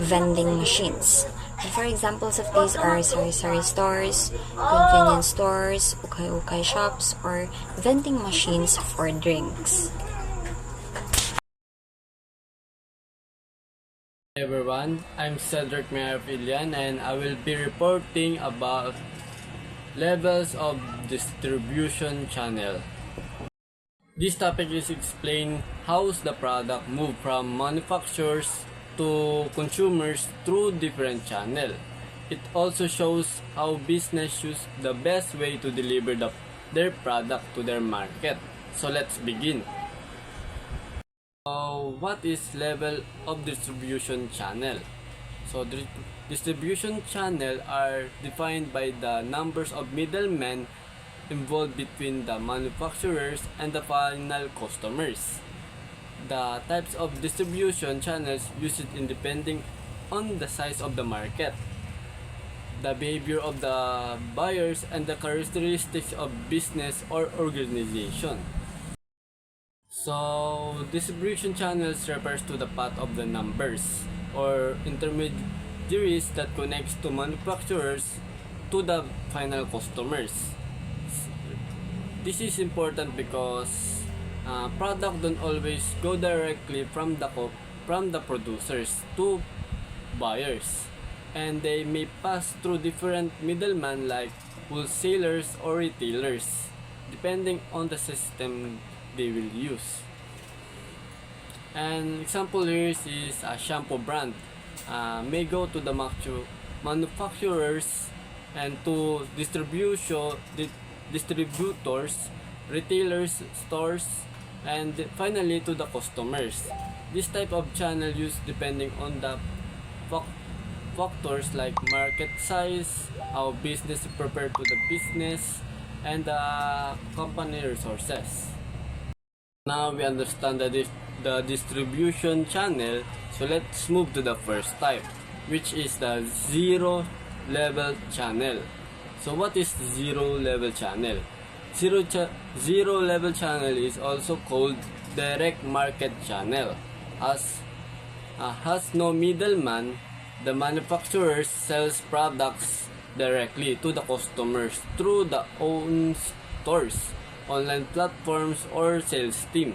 vending machines. And for examples of these are sari-sari stores, convenience stores, ukay-ukay shops, or vending machines for drinks. Hey everyone, I'm Cedric Mayarfilian and I will be reporting about levels of distribution channel. This topic is explain how the product move from manufacturers to consumers through different channel. It also shows how business use the best way to deliver their product to their market. So let's begin. What is level of distribution channel? So the distribution channel are defined by the numbers of middlemen involved between the manufacturers and the final customers. The types of distribution channels used depending on the size of the market, the behavior of the buyers, and the characteristics of business or organization. So, distribution channels refers to the path of the numbers or intermediaries that connects to manufacturers to the final customers. This is important because product don't always go directly from the producers to buyers, and they may pass through different middlemen like wholesalers or retailers, depending on the system they will use. An example here is a shampoo brand may go to the manufacturers and to distributors, retailers, stores, and finally to the customers. This type of channel used depending on the factors like market size, how business is prepared to the business, and the company resources. Now we understand the distribution channel, so let's move to the first type, which is the zero level channel. So what is zero level channel? Zero level channel is also called direct market channel. As has no middleman, the manufacturer sells products directly to the customers through the own stores, online platforms, or sales team.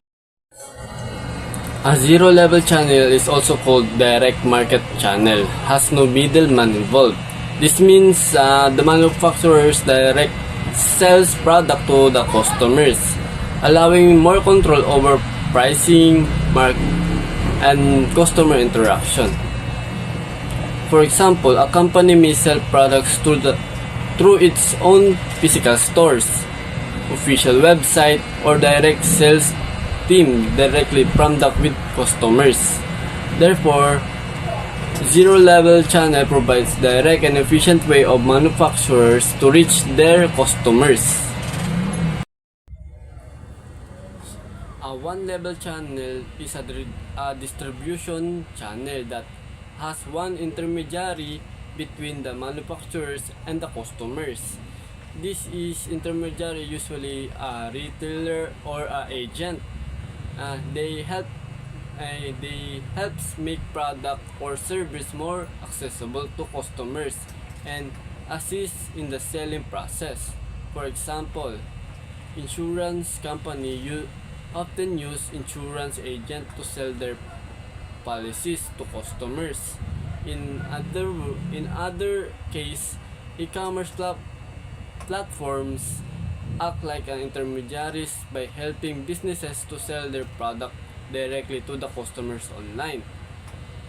A zero level channel is also called direct market channel, has no middleman involved. This means the manufacturers direct sells product to the customers, allowing more control over pricing, and customer interaction. For example, a company may sell products through its own physical stores, official website, or direct sales team directly from the with customers. Therefore, zero-level channel provides direct and efficient way of manufacturers to reach their customers. A one-level channel is a distribution channel that has one intermediary between the manufacturers and the customers. This is intermediary usually a retailer or a agent. They helps make product or service more accessible to customers and assist in the selling process. For example, insurance company often use insurance agent to sell their policies to customers. In other case, e-commerce platforms act like an intermediaries by helping businesses to sell their product directly to the customers online.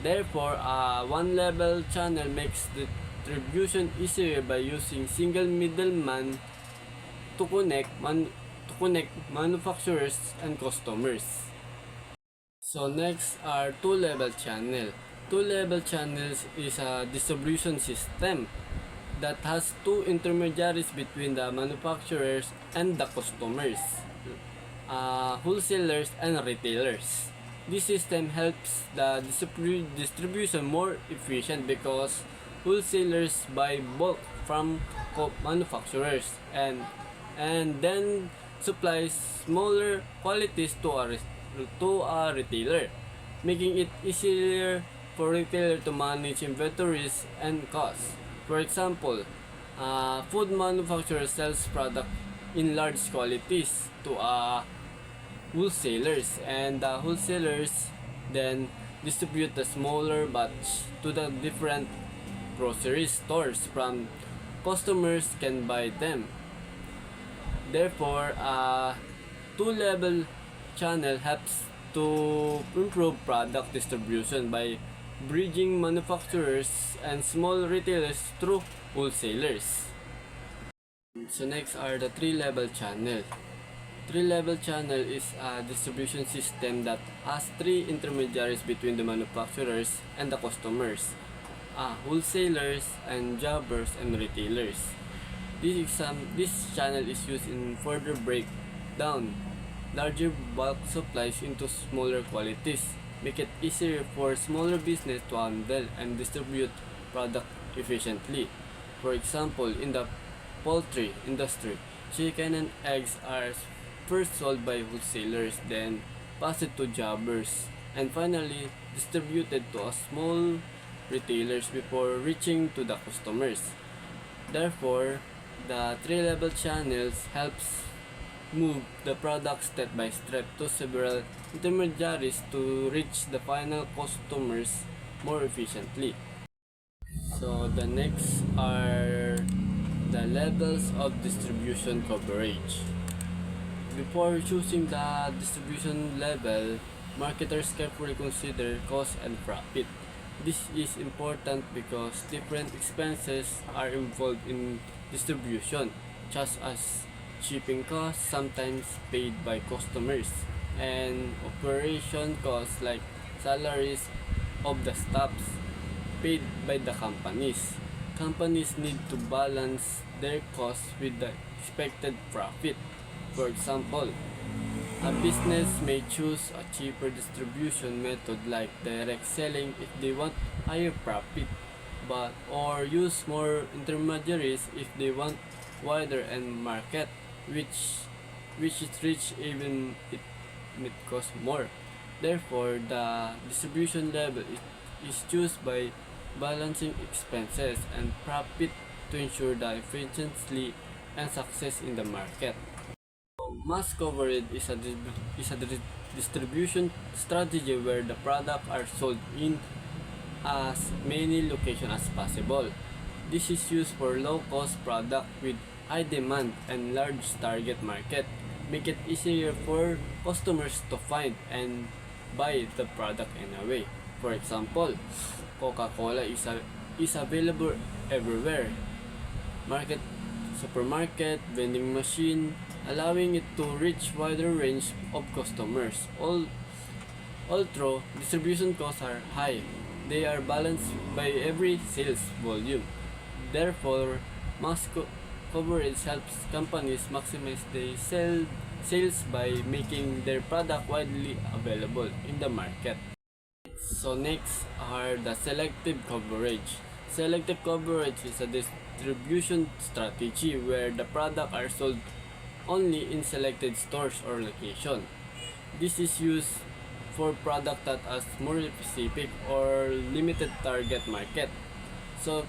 Therefore, a one-level channel makes distribution easier by using single middleman to connect manufacturers and customers. So next are two-level channel. Two-level channels is a distribution system that has two intermediaries between the manufacturers and the customers, wholesalers and retailers. This system helps the distribution more efficient because wholesalers buy bulk from manufacturers and then supplies smaller quantities to a retailer, making it easier for retailer to manage inventories and costs. For example, food manufacturer sells product in large quantities to wholesalers, and the wholesalers then distribute the smaller batch to the different grocery stores from customers can buy them. Therefore, a two-level channel helps to improve product distribution by bridging manufacturers and small retailers through wholesalers. So next are the three-level channel. Three-level channel is a distribution system that has three intermediaries between the manufacturers and the customers, wholesalers and jobbers and retailers. This channel is used in further breakdown larger bulk supplies into smaller quantities, make it easier for smaller business to handle and distribute product efficiently. For example, in the poultry industry, chicken and eggs are first sold by wholesalers, then passed to jobbers, and finally distributed to a small retailers before reaching to the customers. Therefore, the three-level channels helps move the product step by step to several intermediaries to reach the final customers more efficiently. So the next are the levels of distribution coverage. Before choosing the distribution level, marketers carefully consider cost and profit. This is important because different expenses are involved in distribution, such as shipping costs sometimes paid by customers, and operation costs like salaries of the staffs paid by the companies. Companies need to balance their costs with the expected profit. For example, a business may choose a cheaper distribution method like direct selling if they want higher profit, or use more intermediaries if they want wider end market, which is rich even it costs more. Therefore, the distribution level is chosen by balancing expenses and profit to ensure the efficiency and success in the market. Mass coverage is a distribution strategy where the products are sold in as many locations as possible. This is used for low-cost product with high demand and large target market, make it easier for customers to find and buy the product anyway. For example, Coca-Cola is available everywhere. Market, supermarket, vending machine, allowing it to reach wider range of customers. Although distribution costs are high, they are balanced by every sales volume. Therefore, mass coverage helps companies maximize their sales by making their product widely available in the market. So next are the selective coverage. Selective coverage is a distribution strategy where the product are sold only in selected stores or location. This is used for product that has more specific or limited target market. So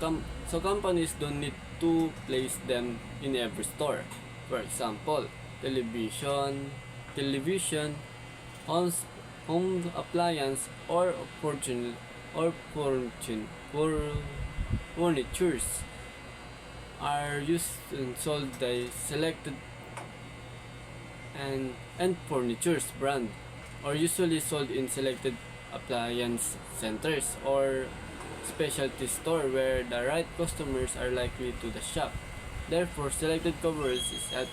companies don't need to place them in every store. For example, television, homes, home appliance, or for furnitures are used and sold by selected and furnitures brand are usually sold in selected appliance centers or specialty store where the right customers are likely to the shop. Therefore, selected coverage is at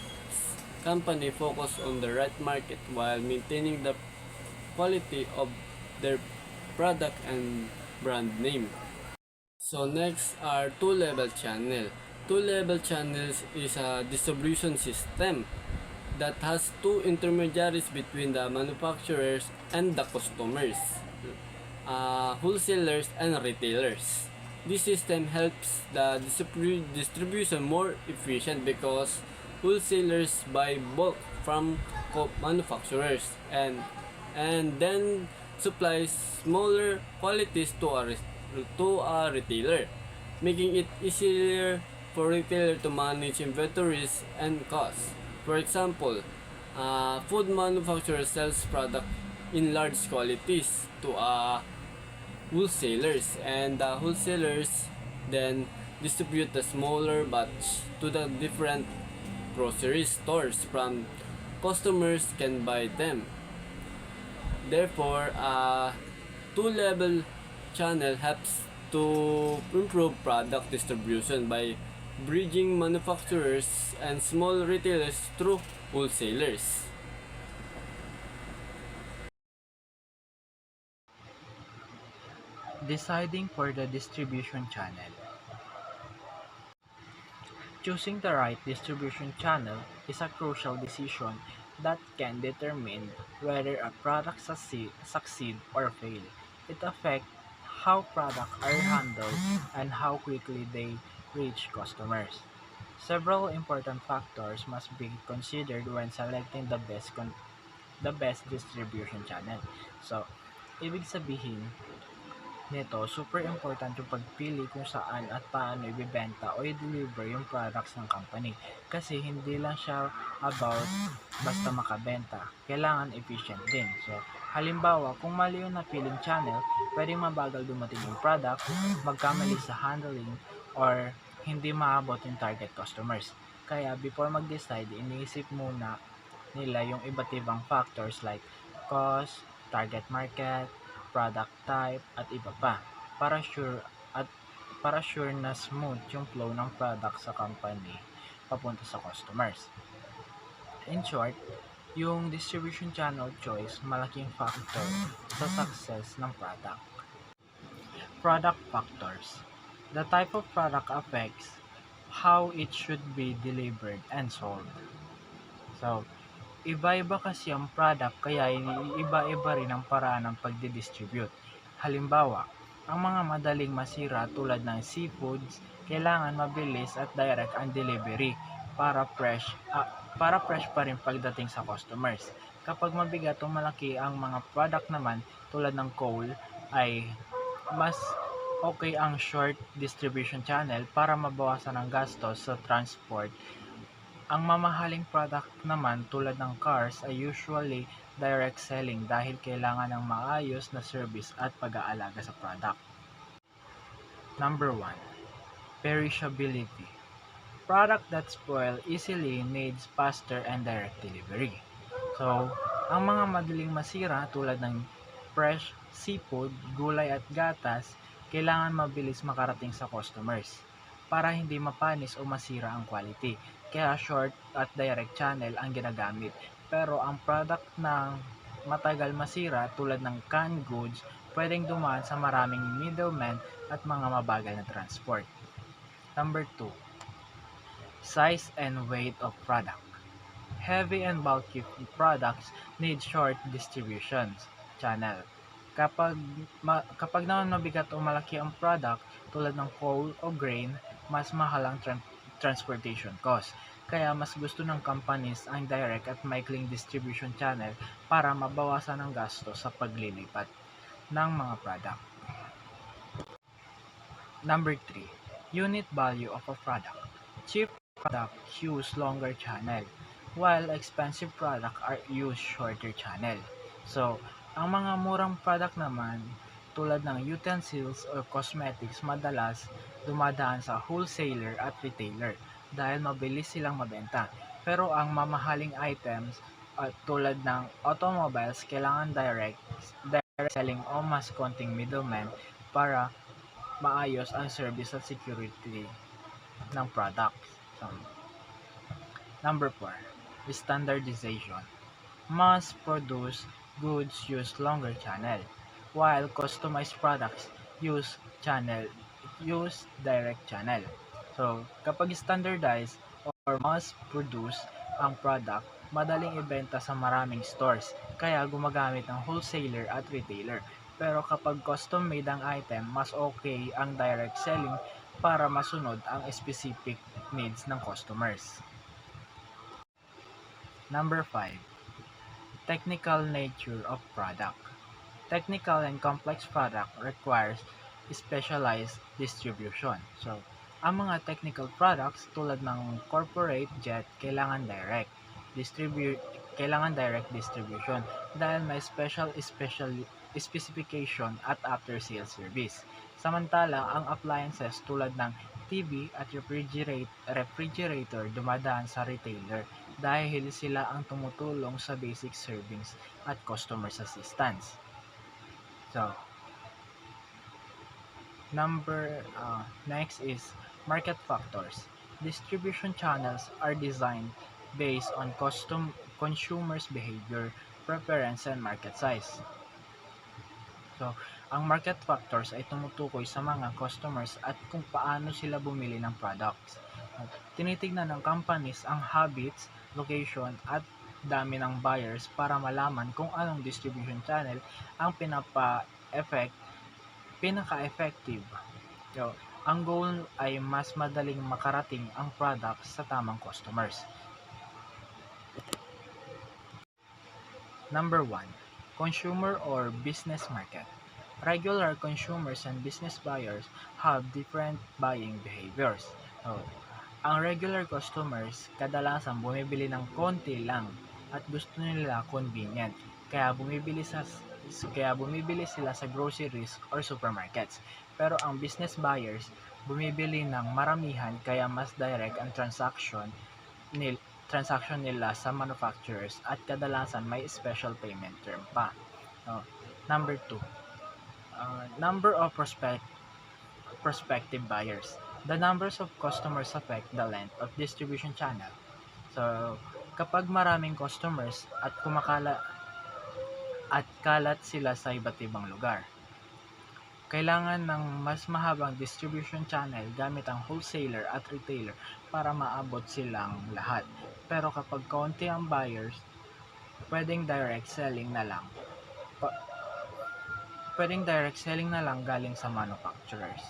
company focus on the right market while maintaining the quality of their product and brand name. So next are two-level channel. Two-level channels is a distribution system that has two intermediaries between the manufacturers and the customers, wholesalers and retailers. This system helps the distribution more efficient because wholesalers buy bulk from manufacturers and then supply smaller quantities to a retailer, making it easier for retailer to manage inventories and costs. For example, food manufacturer sells product in large quantities to wholesalers, and the wholesalers then distribute the smaller batch to the different grocery stores from customers can buy them. Therefore, a two-level channel helps to improve product distribution by bridging manufacturers and small retailers through wholesalers. Deciding for the distribution channel. Choosing the right distribution channel is a crucial decision that can determine whether a product succeed or fail. It affects how products are handled and how quickly they reach customers. Several important factors must be considered when selecting the best distribution channel. So, ibig sabihin nito, super important yung pagpili kung saan at paano ibebenta o i-deliver yung products ng company. Kasi hindi lang siya about basta makabenta. Kailangan efficient din. So, halimbawa, kung mali yung napiling channel, pwedeng mabagal dumating yung product, magkamali sa handling, or hindi maabot yung target customers. Kaya, before mag-decide, iniisip muna nila yung iba't ibang factors like cost, target market, product type, at iba pa para sure na smooth yung flow ng product sa company papunta sa customers. In short, yung distribution channel choice malaking factor sa success ng product. Product factors. The type of product affects how it should be delivered and sold. So, iba-iba kasi ang product kaya iba-iba rin ang paraan ng pagdi-distribute. Halimbawa, ang mga madaling masira tulad ng seafoods, kailangan mabilis at direct ang delivery para fresh pa rin pagdating sa customers. Kapag mabigat o malaki ang mga product naman tulad ng coal ay mas okay ang short distribution channel para mabawasan ang gastos sa transport. Ang mamahaling product naman tulad ng cars ay usually direct selling dahil kailangan ng maayos na service at pag-aalaga sa product. Number 1. Perishability. Product that spoil easily needs faster and direct delivery. So, ang mga madaling masira tulad ng fresh seafood, gulay at gatas, kailangan mabilis makarating sa customers para hindi mapanis o masira ang quality. Kaya short at direct channel ang ginagamit. Pero ang product ng matagal masira tulad ng canned goods, pwedeng dumaan sa maraming middlemen at mga mabagal na transport. Number 2. Size and weight of product. Heavy and bulky products need short distributions channel. Kapag naman mabigat o malaki ang product tulad ng coal o grain, mas mahal ang transportation cost. Kaya mas gusto ng companies ang direct at maikling distribution channel para mabawasan ang gasto sa paglilipat ng mga product. Number 3. Unit value of a product. Cheap product use longer channel, while expensive product are use shorter channel. So, ang mga murang product naman tulad ng utensils or cosmetics madalas dumadaan sa wholesaler at retailer dahil mabilis silang mabenta. Pero ang mamahaling items tulad ng automobiles kailangan direct selling o mas konting middleman para maayos ang service at security ng products. So, number 4, standardization. Mass produce goods use longer channel, while customized products use direct channel. So, kapag standardized or mass produce ang product, madaling ibenta sa maraming stores, kaya gumagamit ng wholesaler at retailer. Pero kapag custom made ang item, mas okay ang direct selling para masunod ang specific needs ng customers. Number 5. Technical nature of product. Technical and complex product requires specialized distribution. So, ang mga technical products tulad ng corporate jet kailangan direct distribution dahil may special specification at after sales service. Samantalang ang appliances tulad ng TV at refrigerator dumadaan sa retailer dahil sila ang tumutulong sa basic servings at customer assistance. So, next is market factors. Distribution channels are designed based on consumers' behavior, preference, and market size. So, ang market factors ay tumutukoy sa mga customers at kung paano sila bumili ng products. Tinitignan ng companies ang habits, location, at dami ng buyers para malaman kung anong distribution channel ang pinaka-effective. So, ang goal ay mas madaling makarating ang products sa tamang customers. Number 1. Consumer or business market. Regular consumers and business buyers have different buying behaviors. So, ang regular customers kadalasan bumibili ng konti lang at gusto nila convenient. Kaya bumibili sila sa groceries or supermarkets. Pero ang business buyers bumibili ng maramihan kaya mas direct ang transaction nila sa manufacturers at kadalasan may special payment term pa. Number 2. Number of prospective buyers. The numbers of customers affect the length of distribution channel. So, kapag maraming customers at kalat sila sa iba't ibang lugar, kailangan ng mas mahabang distribution channel gamit ang wholesaler at retailer para maabot silang lahat. Pero kapag kaunti ang buyers, pwedeng direct selling na lang galing sa manufacturers.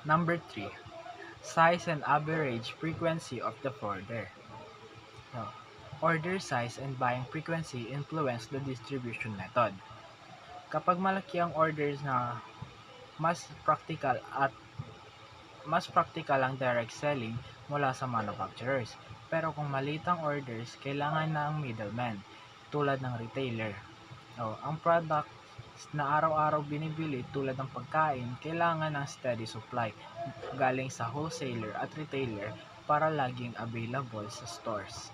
Number 3. Size and average frequency of the order. So, order size and buying frequency influence the distribution method. Kapag malaki ang orders na mas practical ang direct selling mula sa manufacturers. Pero kung maliit ang orders, kailangan na ang middleman tulad ng retailer. Ang product na araw-araw binibili tulad ng pagkain, kailangan ng steady supply galing sa wholesaler at retailer para laging available sa stores.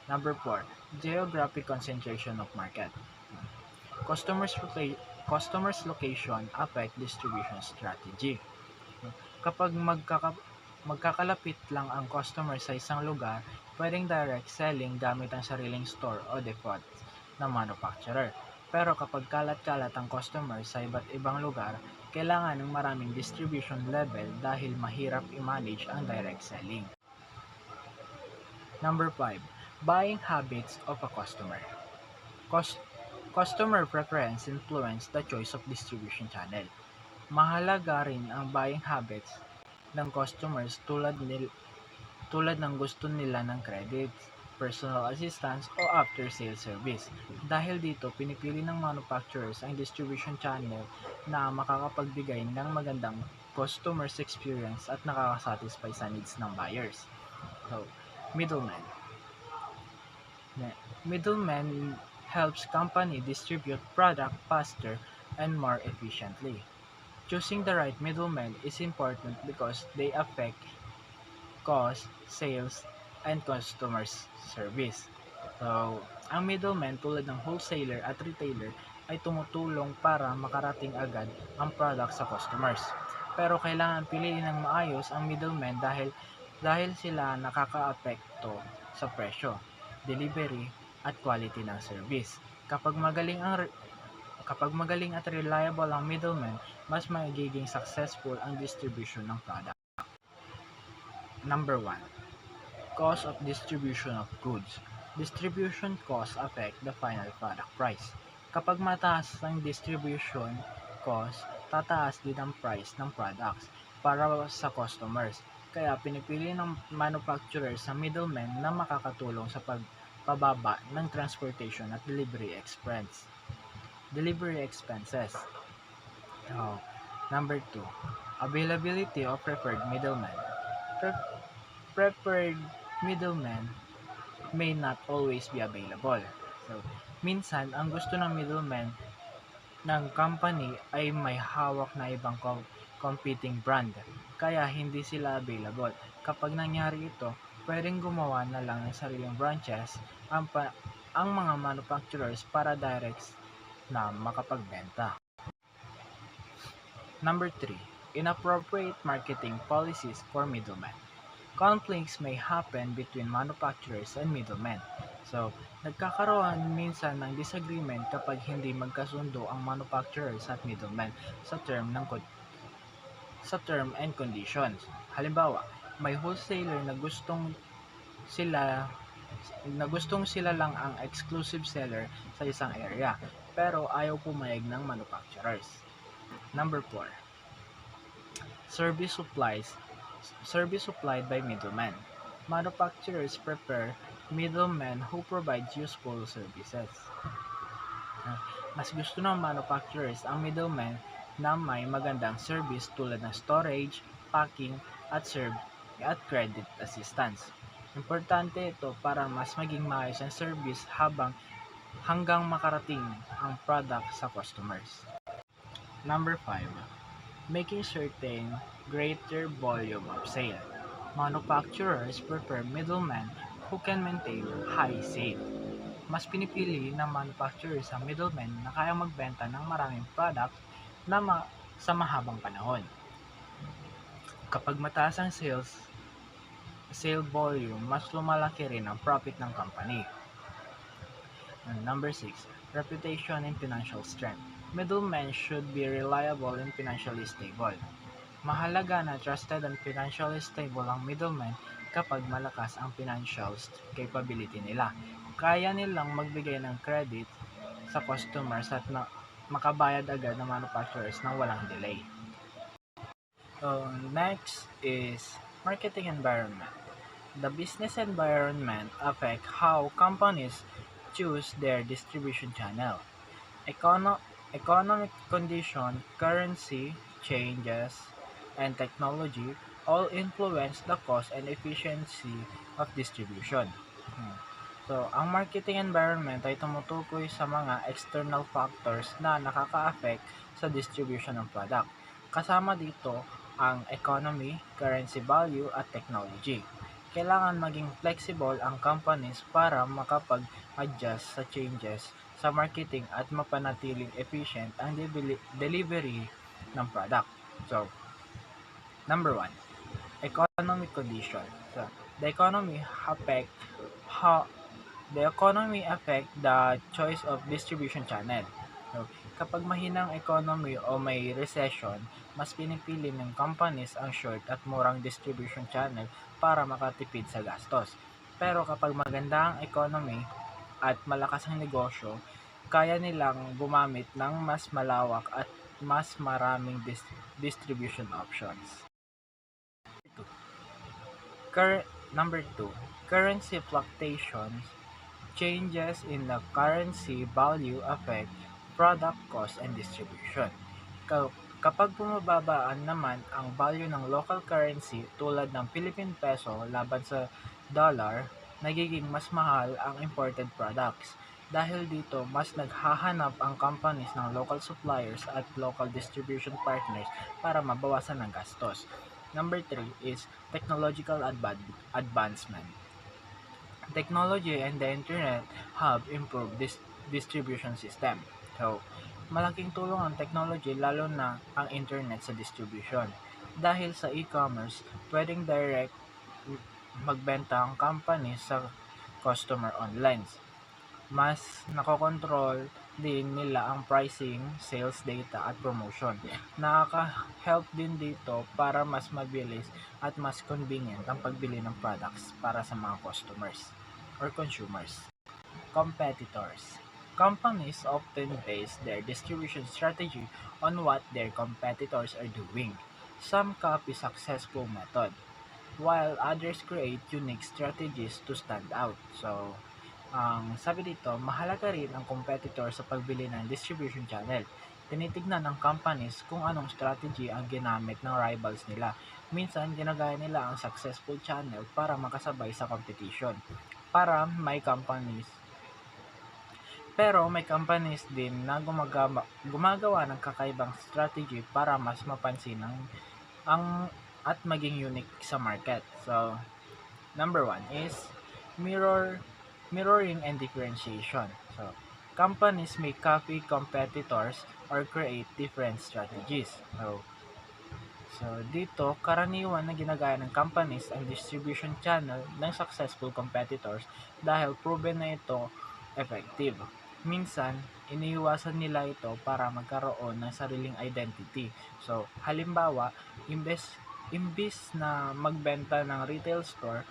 Number 4. Geographic concentration of market. Customers location affect distribution strategy. Kapag magkakalapit lang ang customer sa isang lugar, pwedeng direct selling gamit ang sariling store o depot ng manufacturer. Pero kapag kalat-kalat ang customer sa iba't ibang lugar, kailangan ng maraming distribution level dahil mahirap i-manage ang direct selling. Number 5, buying habits of a customer. Cus- Customer preference influence the choice of distribution channel. Mahalaga rin ang buying habits ng customers tulad ng gusto nila ng credits, personal assistance o after-sales service. Dahil dito, pinipili ng manufacturers ang distribution channel na makakapagbigay ng magandang customers experience at nakakasatisfy sa needs ng buyers. So, middleman. Middleman helps company distribute product faster and more efficiently. Choosing the right middleman is important because they affect cost, sales, and customer service. So, ang middleman tulad ng wholesaler at retailer ay tumutulong para makarating agad ang product sa customers. Pero kailangan piliin ng maayos ang middleman dahil sila nakakaapekto sa presyo, delivery, at quality ng service. Kapag magaling at reliable ang middleman, mas magiging successful ang distribution ng product. Number 1, cost of distribution of goods. Distribution costs affect the final product price. Kapag mataas ang distribution cost, tataas din ang price ng products para sa customers. Kaya pinipili ng manufacturers sa middlemen na makakatulong sa pagpababa ng transportation at delivery expenses. Number 2, availability of preferred middlemen. Preferred middlemen may not always be available. So, minsan, ang gusto ng middleman ng company ay may hawak na ibang competing brand, kaya hindi sila available. Kapag nangyari ito, pwedeng gumawa na lang ng sariling branches ang mga manufacturers para direct na makapagbenta. Number 3, inappropriate marketing policies for middlemen. Conflicts may happen between manufacturers and middlemen. So, nagkakaroon minsan ng disagreement kapag hindi magkasundo ang manufacturers at middlemen sa term and conditions. Halimbawa, may wholesaler na gustong sila lang ang exclusive seller sa isang area, pero ayaw pumayag ng manufacturers. Number 4, service supplied by middlemen. Manufacturers prefer middlemen who provide useful services. Mas gusto ng manufacturers ang middlemen na may magandang service tulad ng storage, packing, at credit assistance. Importante ito para mas maging maayos ang service hanggang makarating ang product sa customers. Number 5, making certain greater volume of sale. Manufacturers prefer middlemen who can maintain high sale. Mas pinipili ng manufacturers ang middlemen na kaya magbenta ng maraming product sa mahabang panahon. Kapag mataas ang sale volume, mas lumalaki rin ang profit ng company. Number 6, reputation and financial strength. Middlemen should be reliable and financially stable. Mahalaga na trusted and financially stable ang middleman kapag malakas ang financial capability nila. Kaya nilang magbigay ng credit sa customers at makabayad agad ng manufacturers nang walang delay. So, next is marketing environment. The business environment affect how companies choose their distribution channel. Economic condition, currency changes, and technology all influence the cost and efficiency of distribution. So, ang marketing environment ay tumutukoy sa mga external factors na nakaka-affect sa distribution ng product. Kasama dito ang economy, currency value, at technology. Kailangan maging flexible ang companies para makapag-adjust sa changes sa marketing at mapanatiling efficient ang delivery ng product. So, number 1, economic condition. So, the economy affect the choice of distribution channel. So, kapag mahinang economy o may recession, mas pinipili ng companies ang short at murang distribution channel para makatipid sa gastos. Pero kapag maganda ang economy at malakas ang negosyo, kaya nilang gumamit ng mas malawak at mas maraming distribution options. Number 2, currency fluctuations. Changes in the currency value affect product cost and distribution. Kapag bumababaan naman ang value ng local currency tulad ng Philippine Peso laban sa dollar, nagiging mas mahal ang imported products. Dahil dito, mas naghahanap ang companies ng local suppliers at local distribution partners para mabawasan ang gastos. Number 3 is technological advancement. Technology and the internet have improved this distribution system. So, malaking tulong ang technology lalo na ang internet sa distribution. Dahil sa e-commerce, pwedeng direct magbenta ang company sa customer online. Mas nakokontrol din nila ang pricing, sales data at promotion. Nakaka-help din dito para mas mabilis at mas convenient ang pagbili ng products para sa mga customers or consumers. Competitors. Companies often base their distribution strategy on what their competitors are doing. Some copy successful method, while others create unique strategies to stand out. So, ang sabi dito, mahalaga rin ang competitor sa pagbili ng distribution channel. Tinitignan ng companies kung anong strategy ang ginamit ng rivals nila. Minsan, ginagaya nila ang successful channel para makasabay sa competition. Pero may companies din na gumagawa ng kakaibang strategy para mas mapansin at maging unique sa market. So, number 1 is mirroring and differentiation. So, companies may copy competitors or create different strategies. So dito, karaniwan na ginagaya ng companies ang distribution channel ng successful competitors dahil proven na ito effective. Minsan, iniiwasan nila ito para magkaroon ng sariling identity. So, halimbawa, imbis na magbenta ng retail store,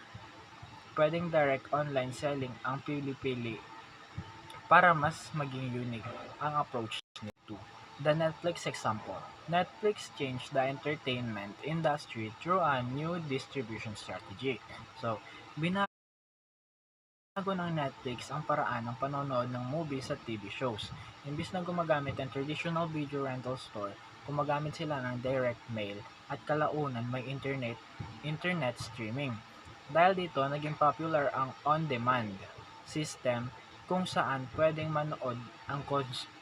pwedeng direct online selling ang pili-pili para mas maging unique ang approach nito. The Netflix example. Netflix changed the entertainment industry through a new distribution strategy. So, binago ng Netflix ang paraan ng panonood ng movies at TV shows. Imbis na gumagamit ng traditional video rental store, gumagamit sila ng direct mail at kalaunan may internet streaming. Dahil dito, naging popular ang on-demand system kung saan pwedeng manood ang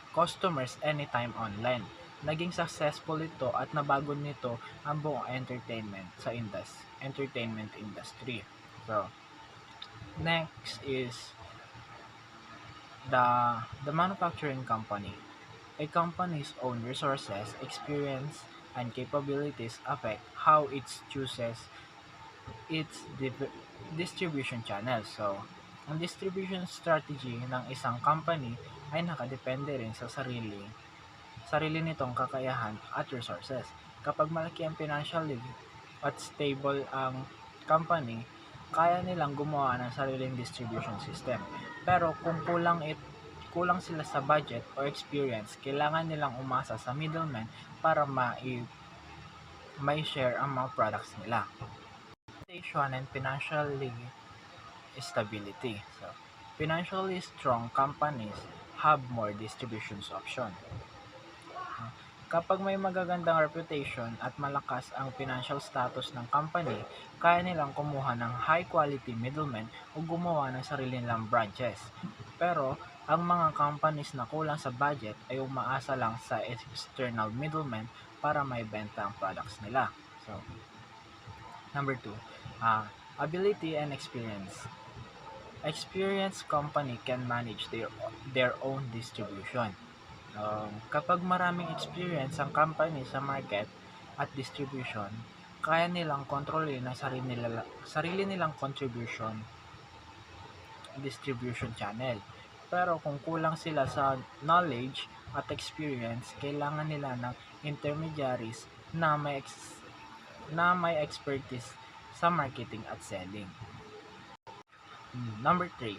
customers anytime online. Naging successful ito at nabago nito ang buong entertainment industry. So, next is the manufacturing company. A company's own resources, experience, and capabilities affect how it chooses its distribution channel. So, ang distribution strategy ng isang company ay nakadepende rin sa sarili nitong kakayahan at resources. Kapag malaki ang financially at stable ang company, kaya nilang gumawa ng sariling distribution system. Pero kung kulang sila sa budget o experience, kailangan nilang umasa sa middleman para may share ang mga products nila. And financially stability. So, financially strong companies have more distribution option. Kapag may magagandang reputation at malakas ang financial status ng company, kaya nilang kumuha ng high-quality middlemen o gumawa ng sarili nilang branches. Pero, ang mga companies na kulang sa budget ay umaasa lang sa external middlemen para maibenta ang products nila. So, number 2, ability and experience. Experienced company can manage their own distribution. Kapag maraming experience ang company sa market at distribution, kaya nilang kontrolin ang sarili nilang distribution channel. Pero kung kulang sila sa knowledge at experience, kailangan nila ng intermediaries na may expertise sa marketing at selling. Number 3,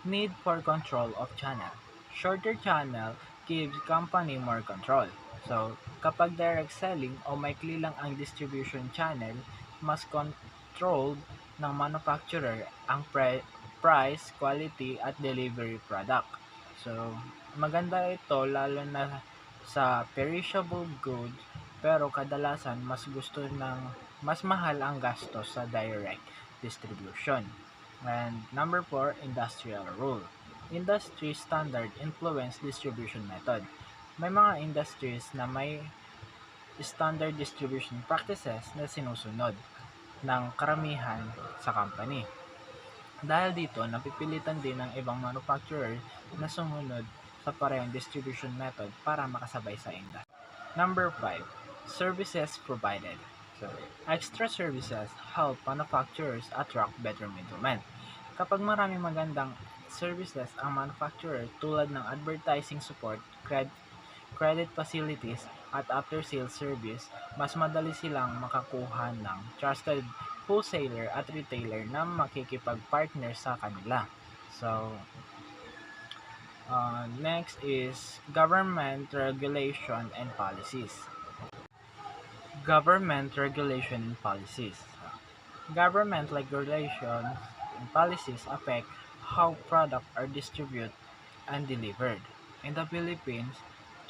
need for control of channel. Shorter channel gives company more control. So, kapag direct selling o maikli lang ang distribution channel, mas controlled ng manufacturer ang price, quality, at delivery product. So, maganda ito lalo na sa perishable goods, pero kadalasan mas mahal ang gastos sa direct distribution. And number 4, industrial rule. Industry standard influence distribution method. May mga industries na may standard distribution practices na sinusunod ng karamihan sa company. Dahil dito, napipilitan din ng ibang manufacturer na sumunod sa parehong distribution method para makasabay sa industry. Number 5, services provided. So, extra services help manufacturers attract better middlemen. Kapag maraming magandang services ang manufacturer tulad ng advertising support, credit facilities, at after-sales service, mas madali silang makakuha ng trusted wholesaler at retailer na makikipag-partner sa kanila. So, next is government regulation and policies. Government regulation and policies. Government regulations and policies affect how products are distributed and delivered. In the Philippines,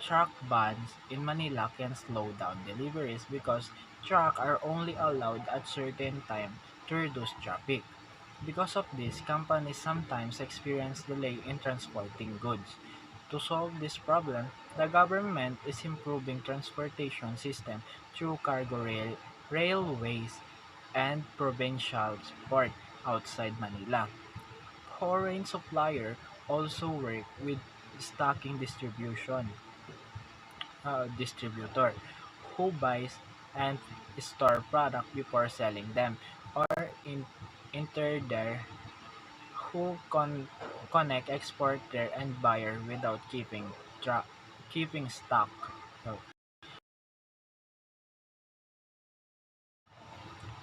truck bans in Manila can slow down deliveries because trucks are only allowed at certain time to reduce traffic. Because of this, companies sometimes experience delay in transporting goods. To solve this problem, the government is improving transportation system through railways and provincial port outside Manila. Foreign supplier also work with stocking distributor who buys and store product before selling them, or interder who connect exporter and buyer without keeping stock.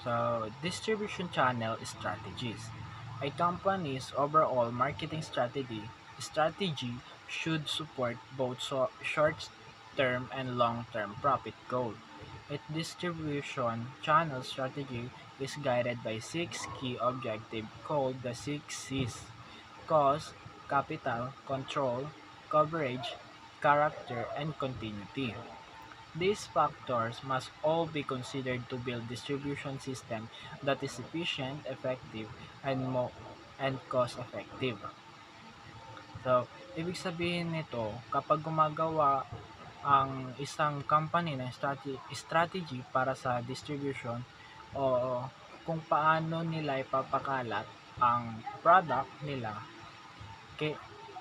So, distribution channel strategies. A company's overall marketing strategy should support both short-term and long-term profit goal. Its distribution channel strategy is guided by 6 key objectives called the 6 C's: cost, capital, control, coverage, character, and continuity. These factors must all be considered to build distribution system that is efficient, effective, and cost-effective. So, ibig sabihin nito, kapag gumagawa ang isang company ng strategy para sa distribution o kung paano nila ipapakalat ang product nila,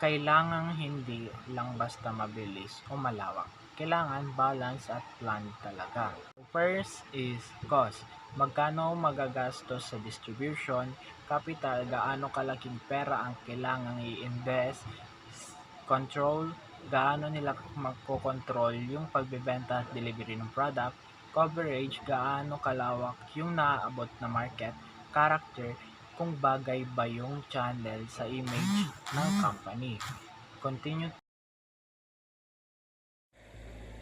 kailangang hindi lang basta mabilis o malawak. Kailangan balance at plan talaga. First is cost. Magkano magagastos sa distribution, capital, gaano kalaking pera ang kailangang i-invest, control, gaano nila magkocontrol yung pagbebenta at delivery ng product, coverage, gaano kalawak yung naaabot na market, character, kung bagay ba yung channel sa image ng company. Continue.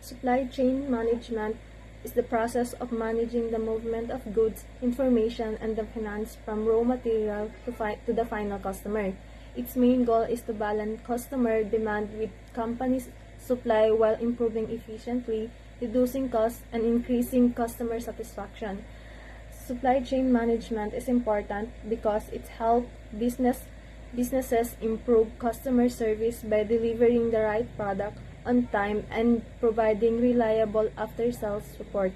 Supply chain management is the process of managing the movement of goods, information, and the finance from raw material to the final customer. Its main goal is to balance customer demand with company's supply while improving efficiently, reducing costs, and increasing customer satisfaction. Supply chain management is important because it helps businesses improve customer service by delivering the right product on time and providing reliable after-sales support.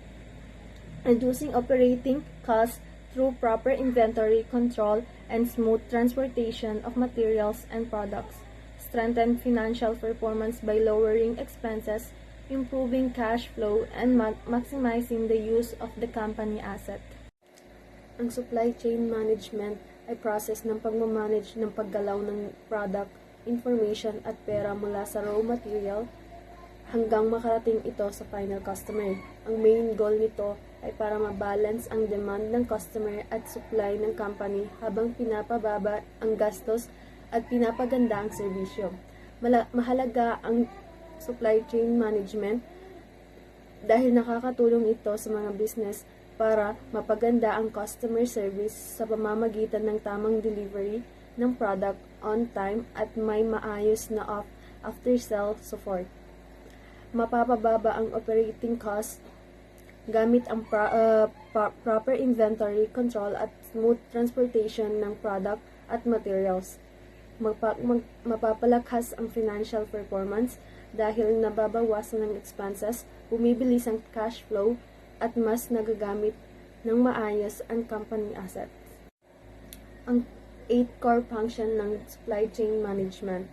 Reducing operating costs through proper inventory control and smooth transportation of materials and products. Strengthen financial performance by lowering expenses, improving cash flow, and maximizing the use of the company asset. Ang supply chain management ay process ng pagmamanage ng paggalaw ng product, information at pera mula sa raw material hanggang makarating ito sa final customer. Ang main goal nito ay para mabalance ang demand ng customer at supply ng company habang pinapababa ang gastos at pinapaganda ang serbisyo. Mahalaga ang supply chain management dahil nakakatulong ito sa mga business para mapaganda ang customer service sa pamamagitan ng tamang delivery ng product on time at may maayos na after-sale support. Mapapababa ang operating cost gamit ang proper inventory control at smooth transportation ng product at materials. Mapapalakas ang financial performance dahil nababawasan ng expenses, bumibilis ang cash flow, at mas nagagamit ng maayos ang company assets. Ang 8 core function ng supply chain management.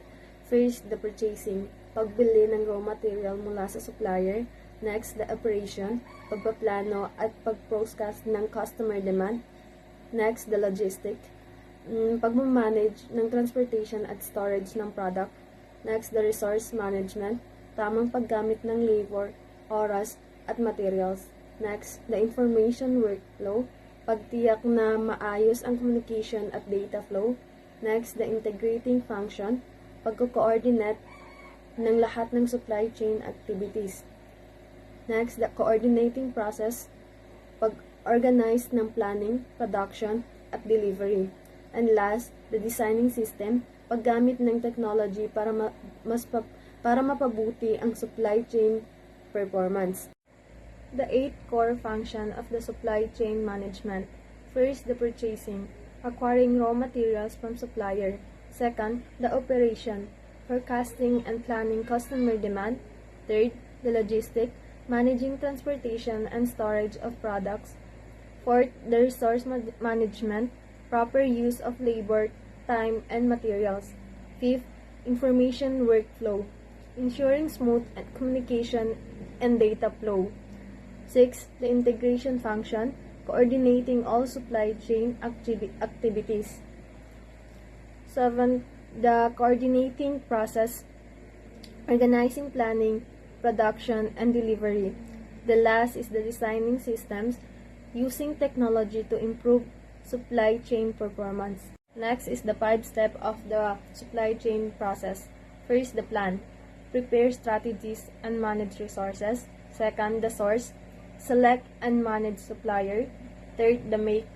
First, the purchasing, pagbili ng raw material mula sa supplier. Next, the operation, pagpaplano at pag-process ng customer demand. Next, the logistic, pagmamanage ng transportation at storage ng product. Next, the resource management, tamang paggamit ng labor, oras, at materials. Next, the information workflow, pagtiyak na maayos ang communication at data flow. Next, the integrating function, pagko-coordinate ng lahat ng supply chain activities. Next, the coordinating process, pag-organize ng planning, production, at delivery. And last, the designing system, paggamit ng technology para mapabuti ang supply chain performance. The 8 core function of the supply chain management. First, the purchasing, acquiring raw materials from supplier. Second, the operation, forecasting and planning customer demand. Third, the logistic, managing transportation and storage of products. Fourth, the resource management, proper use of labor, time, and materials. Fifth, information workflow, ensuring smooth communication and data flow. Sixth, the integration function, coordinating all supply chain activities. Seventh, the coordinating process, organizing planning, production, and delivery. The last is the designing systems, using technology to improve supply chain performance. Next is the 5-step of the supply chain process. First, the plan, prepare strategies and manage resources. Second, the source, select and manage supplier. Third, the make,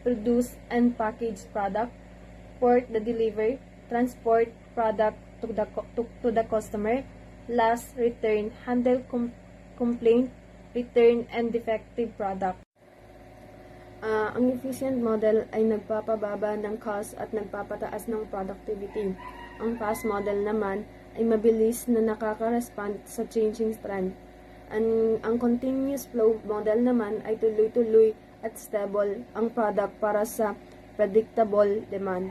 produce and package product. Fourth, the deliver, transport product to the customer. Last, return, handle complaint, return, and defective product. Ang efficient model ay nagpapababa ng cost at nagpapataas ng productivity. Ang fast model naman ay mabilis na nakaka-respond sa changing trend. Ang continuous flow model naman ay tuloy-tuloy at stable ang product para sa predictable demand.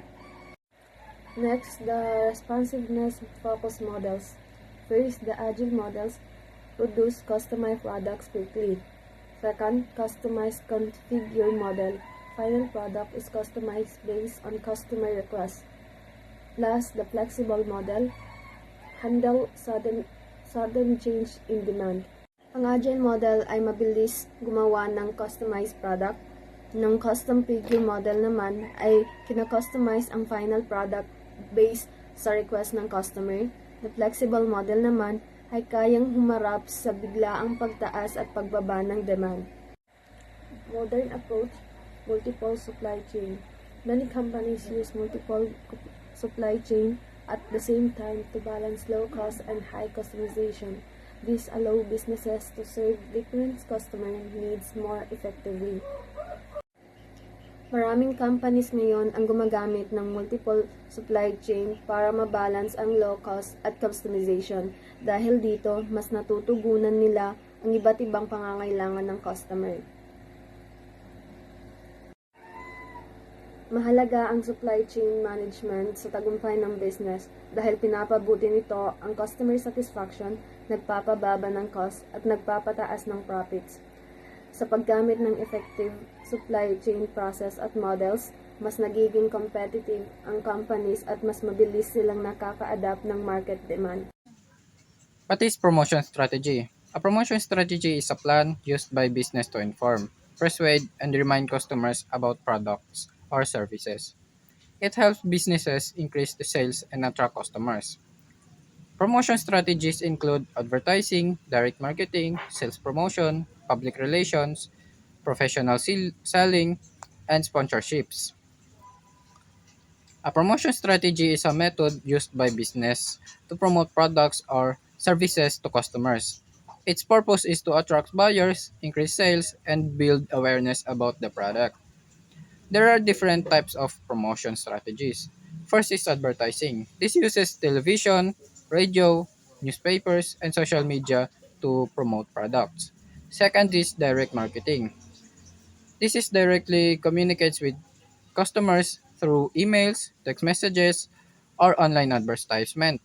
Next, the responsiveness focus models. First, the agile models produce customized products quickly. Second, customized configure model. Final product is customized based on customer requests. Last, the flexible model handle sudden change in demand. Ang agile model ay mabilis gumawa ng customized product. Ng custom figure model naman ay kina-customize ang final product based sa request ng customer. The flexible model naman ay kayang humarap sa biglaang pagtaas at pagbaba ng demand. Modern approach, multiple supply chain. Many companies use multiple supply chain at the same time to balance low cost and high customization. This allows businesses to serve different customer needs more effectively. Maraming companies ngayon ang gumagamit ng multiple supply chain para mabalance ang low cost at customization. Dahil dito, mas natutugunan nila ang iba't ibang pangangailangan ng customer. Mahalaga ang supply chain management sa tagumpay ng business dahil pinapabuti nito ang customer satisfaction, nagpapababa ng cost at nagpapataas ng profits. Sa paggamit ng effective supply chain process at models, mas nagiging competitive ang companies at mas mabilis silang nakaka-adapt ng market demand. What is promotion strategy? A promotion strategy is a plan used by business to inform, persuade, and remind customers about products or services. It helps businesses increase the sales and attract customers. Promotion strategies include advertising, direct marketing, sales promotion, public relations, professional selling, and sponsorships. A promotion strategy is a method used by business to promote products or services to customers. Its purpose is to attract buyers, increase sales, and build awareness about the product. There are different types of promotion strategies. First is advertising. This uses television, radio, newspapers, and social media to promote products. Second is direct marketing. This is directly communicates with customers through emails, text messages, or online advertisement.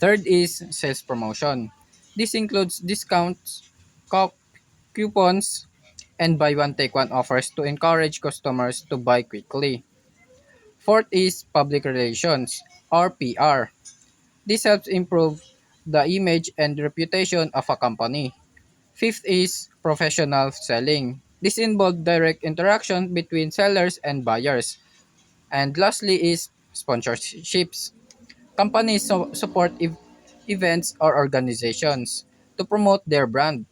Third is sales promotion. This includes discounts, co- coupons, and buy one take one offers to encourage customers to buy quickly. Fourth is public relations or PR. This helps improve the image and reputation of a company. Fifth is professional selling. This involves direct interaction between sellers and buyers. And lastly is sponsorships. Companies support events or organizations to promote their brand.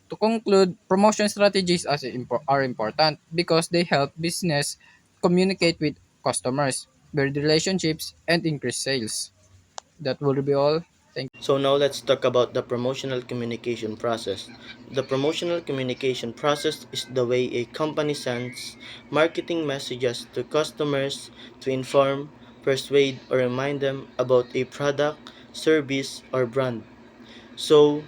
To conclude, promotion strategies are important because they help business communicate with customers, build relationships, and increase sales. That will be all. Thank you. So now let's talk about the promotional communication process. The promotional communication process is the way a company sends marketing messages to customers to inform, persuade, or remind them about a product, service, or brand. So,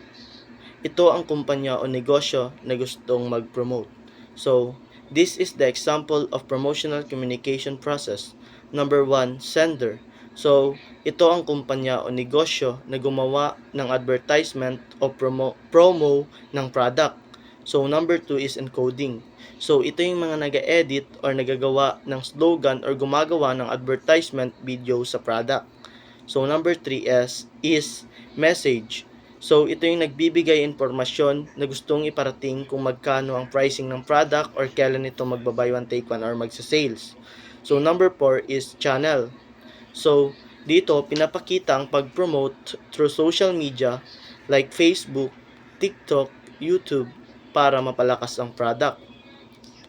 ito ang kumpanya o negosyo na gustong mag-promote. So, this is the example of promotional communication process. Number 1, sender. So, ito ang kumpanya o negosyo na gumawa ng advertisement o promo ng product. So, number 2 is encoding. So, ito yung mga nag-edit or nagagawa ng slogan or gumagawa ng advertisement video sa product. So, number 3 is message. So, ito yung nagbibigay impormasyon na gustong iparating kung magkano ang pricing ng product or kailan ito magbabuy one take one or magsa-sales. So, number 4 is channel. So, dito, pinapakita ang pag-promote through social media like Facebook, TikTok, YouTube para mapalakas ang product.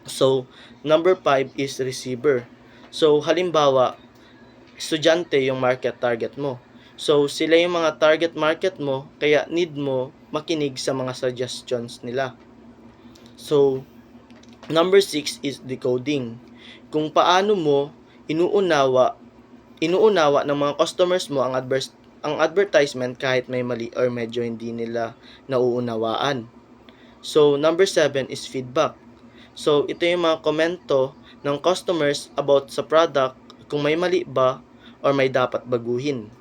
So, number 5 is receiver. So, halimbawa, estudyante yung market target mo. So, sila yung mga target market mo, kaya need mo makinig sa mga suggestions nila. So, number 6 is decoding. Kung paano mo inuunawa ng mga customers mo ang advertisement kahit may mali or medyo hindi nila nauunawaan. So, number 7 is feedback. So, ito yung mga komento ng customers about sa product, kung may mali ba or may dapat baguhin.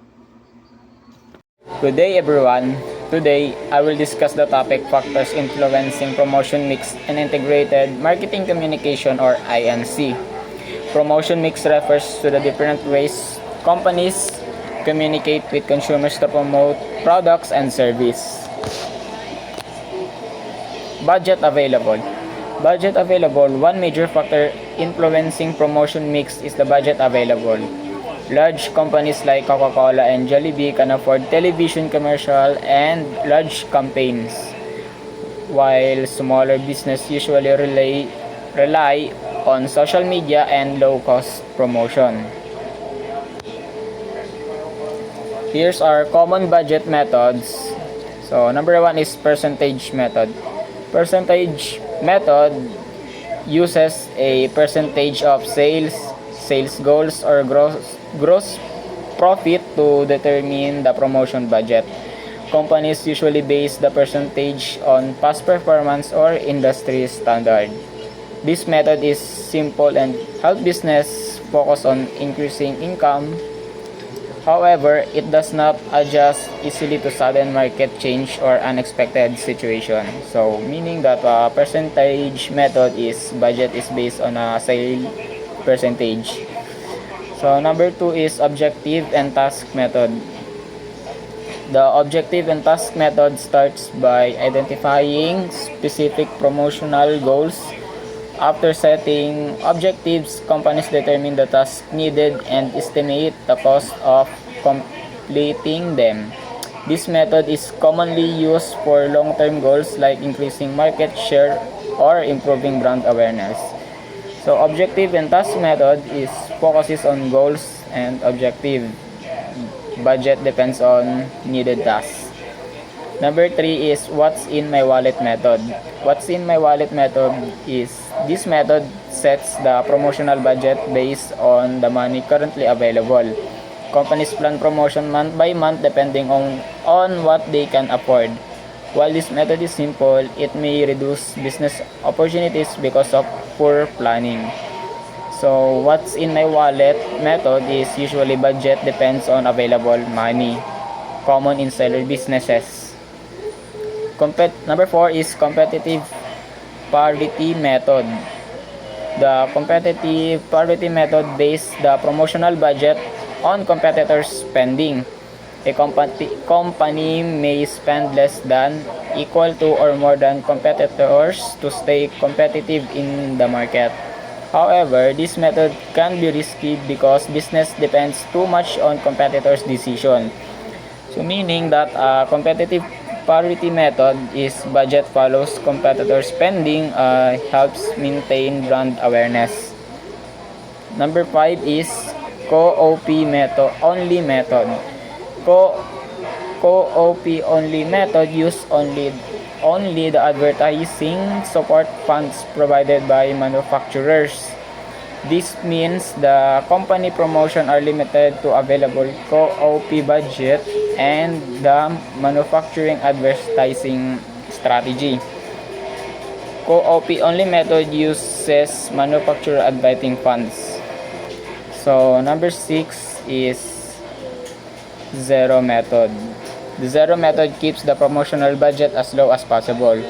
Good day everyone. Today, I will discuss the topic factors influencing promotion mix and integrated marketing communication or IMC. Promotion mix refers to the different ways companies communicate with consumers to promote products and service. Budget available. Budget available. One major factor influencing promotion mix is the budget available. Large companies like Coca-Cola and Jollibee can afford television commercial and large campaigns, while smaller business usually rely on social media and low-cost promotion. Here's our common budget methods. So, number 1 is percentage method. Percentage method uses a percentage of sales goals or gross profit to determine the promotion budget. Companies usually base the percentage on past performance or industry standard. This method is simple and help business focus on increasing income. However, it does not adjust easily to sudden market change or unexpected situation. So, meaning that percentage method budget is based on a sale percentage. So, number 2 is objective and task method. The objective and task method starts by identifying specific promotional goals. After setting objectives, companies determine the task needed and estimate the cost of completing them. This method is commonly used for long-term goals like increasing market share or improving brand awareness. So objective and task method is focuses on goals and objective. Budget depends on needed tasks. Number 3 is what's in my wallet method. What's in my wallet method is this method sets the promotional budget based on the money currently available. Companies plan promotion month by month depending on what they can afford. While this method is simple, it may reduce business opportunities because of poor planning. So what's in my wallet method is usually budget depends on available money, common in seller businesses. Number 4 is competitive parity method. The competitive parity method bases the promotional budget on competitors' spending. A company may spend less than, equal to, or more than competitors to stay competitive in the market. However, this method can be risky because business depends too much on competitors' decision. So meaning that competitive parity method is budget follows competitor spending, helps maintain brand awareness. Number 5 is co-op method only method. Co-op only method use only the advertising support funds provided by manufacturers. This means the company promotion are limited to available co-op budget and the manufacturing advertising strategy. Co-op only method uses manufacturer advertising funds. So number 6 is zero method. The zero method keeps the promotional budget as low as possible.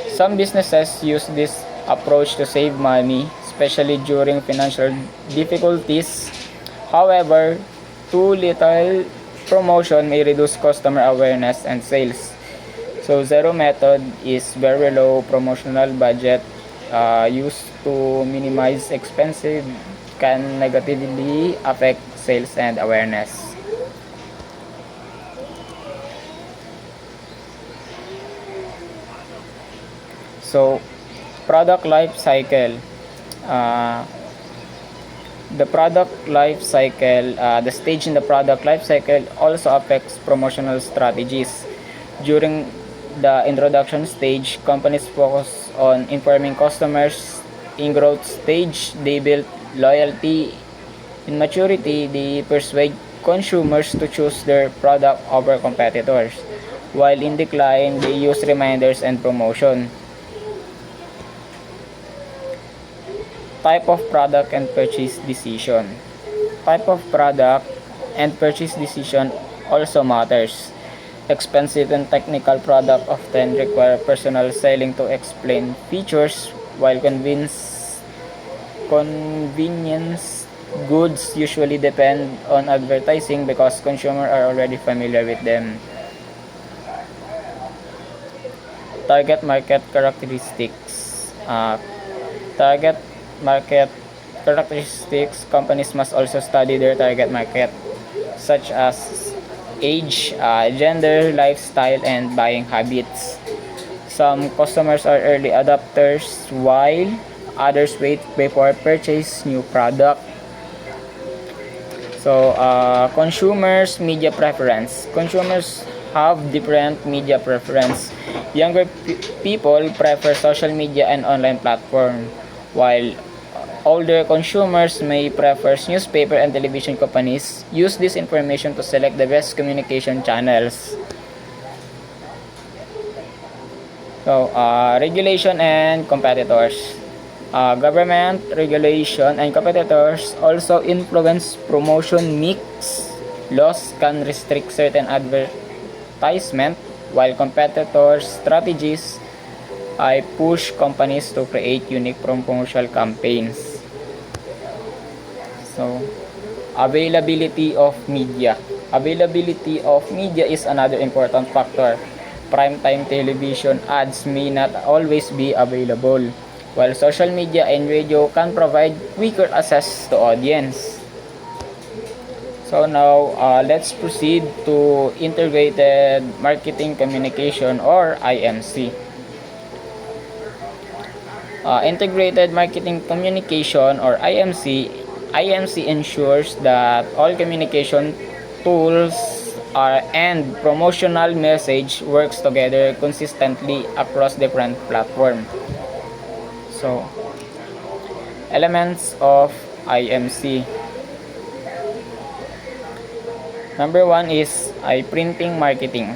Some businesses use this approach to save money, especially during financial difficulties. However, too little promotion may reduce customer awareness and sales. So zero method is very low promotional budget used to minimize expenses can negatively affect sales and awareness. So product life cycle. The product life cycle, the stage in the product life cycle also affects promotional strategies. During the introduction stage, companies focus on informing customers. In growth stage, they build loyalty. In maturity, they persuade consumers to choose their product over competitors. While in decline, they use reminders and promotion. Type of product and purchase decision. Type of product and purchase decision also matters. Expensive and technical product often require personal selling to explain features, while convenience goods usually depend on advertising because consumers are already familiar with them. Target market characteristics. Target market characteristics, companies must also study their target market, such as age, gender, lifestyle, and buying habits. Some customers are early adopters, while others wait before purchase new product. So, consumers' media preference. Consumers have different media preference. Younger people prefer social media and online platform, while older consumers may prefer newspaper and television. Companies use this information to select the best communication channels. So, regulation and competitors. Government, regulation, and competitors also influence promotion mix. Laws can restrict certain advertisement, while competitors' strategies push companies to create unique promotional campaigns. So, availability of media. Availability of media is another important factor. Primetime television ads may not always be available, while social media and radio can provide quicker access to audience. So now, let's proceed to Integrated Marketing Communication or IMC. Integrated Marketing Communication or IMC ensures that all communication tools and promotional message works together consistently across different platforms. So, elements of IMC. Number one is printing marketing.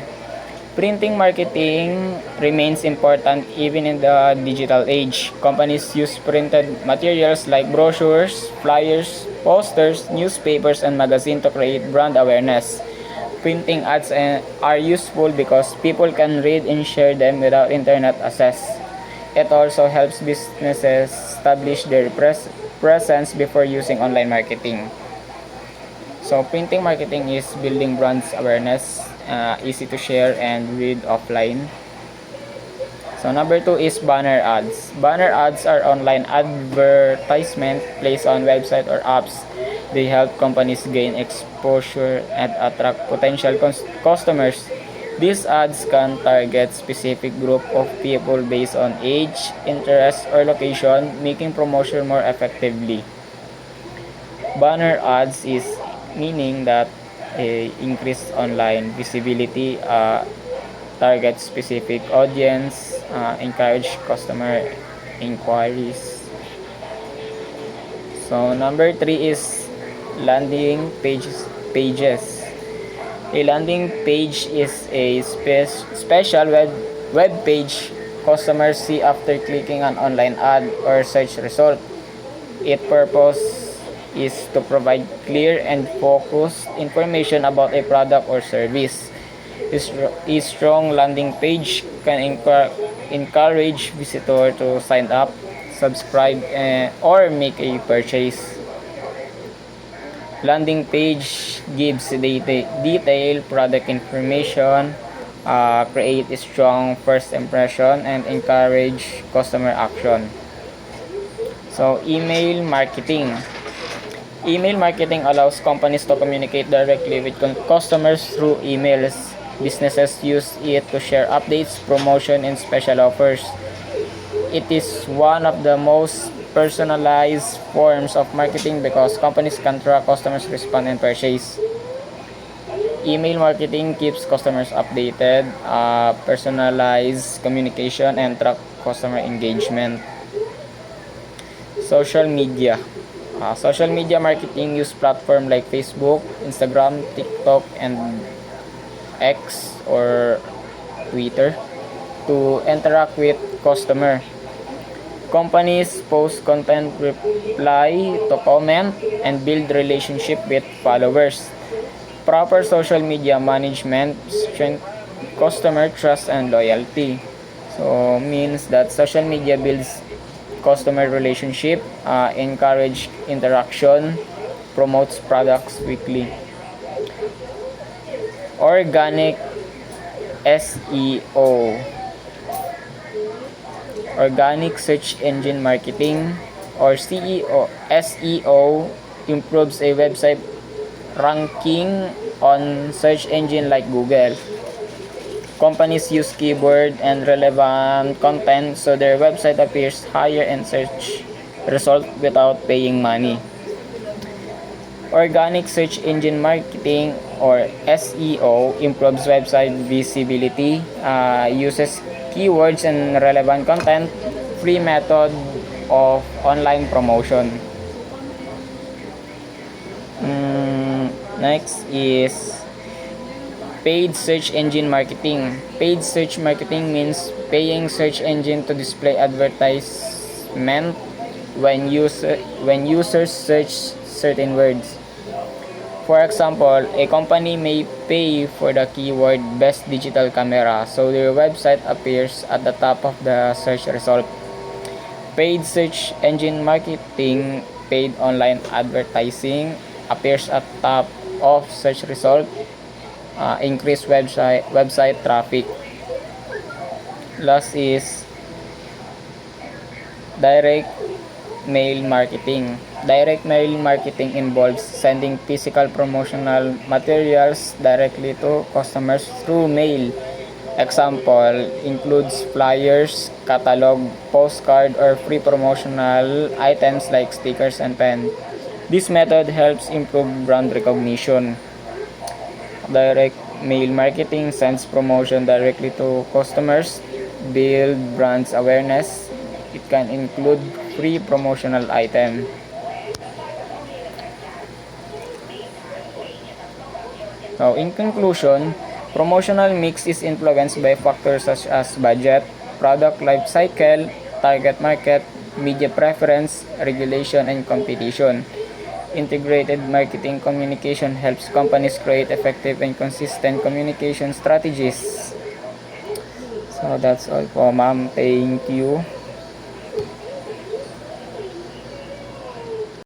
Printing marketing remains important even in the digital age. Companies use printed materials like brochures, flyers, posters, newspapers, and magazines to create brand awareness. Printing ads are useful because people can read and share them without internet access. It also helps businesses establish their presence before using online marketing. So printing marketing is building brands awareness, easy to share and read offline. So number two is banner ads. Banner ads are online advertisement placed on website or apps. They help companies gain exposure and attract potential customers. These ads can target specific group of people based on age, interest, or location, making promotion more effectively. Banner ads is meaning that increased online visibility, target specific audience, encourage customer inquiries. So number three is landing pages. A landing page is a special web page customers see after clicking an online ad or search result. Its purpose is to provide clear and focused information about a product or service. A strong landing page can encourage visitors to sign up, subscribe, or make a purchase. Landing page gives detailed product information, create a strong first impression, and encourage customer action. So, email marketing. Email marketing allows companies to communicate directly with customers through emails. Businesses use it to share updates, promotion, and special offers. It is one of the most personalized forms of marketing because companies can track customers' response and purchase. Email marketing keeps customers updated, personalized communication, and track customer engagement. Social media. Social media marketing use platforms like Facebook, Instagram, TikTok, and X or Twitter to interact with customer. Companies post content, reply to comment, and build relationship with followers. Proper social media management strengthens customer trust and loyalty. So means that social media builds customer relationship, encourage interaction, promotes products quickly. Organic SEO. Organic Search Engine Marketing or SEO improves a website ranking on search engine like Google. Companies use keyword and relevant content so their website appears higher in search result without paying money. Organic Search Engine Marketing or SEO improves website visibility, uses keywords and relevant content, free method of online promotion. Next is paid search engine marketing. Paid search marketing means paying search engine to display advertisement when users search certain words. For example, a company may pay for the keyword best digital camera so their website appears at the top of the search result. Paid search engine marketing, paid online advertising appears at top of search result, increase website traffic. Last is direct mail marketing. Direct mail marketing involves sending physical promotional materials directly to customers through mail. Example includes flyers, catalog, postcard, or free promotional items like stickers and pen. This method helps improve brand recognition. Direct mail marketing sends promotion directly to customers, build brand's awareness. It can include free promotional item. Now, in conclusion, promotional mix is influenced by factors such as budget, product life cycle, target market, media preference, regulation, and competition. Integrated marketing communication helps companies create effective and consistent communication strategies. So that's all po, ma'am. Thank you.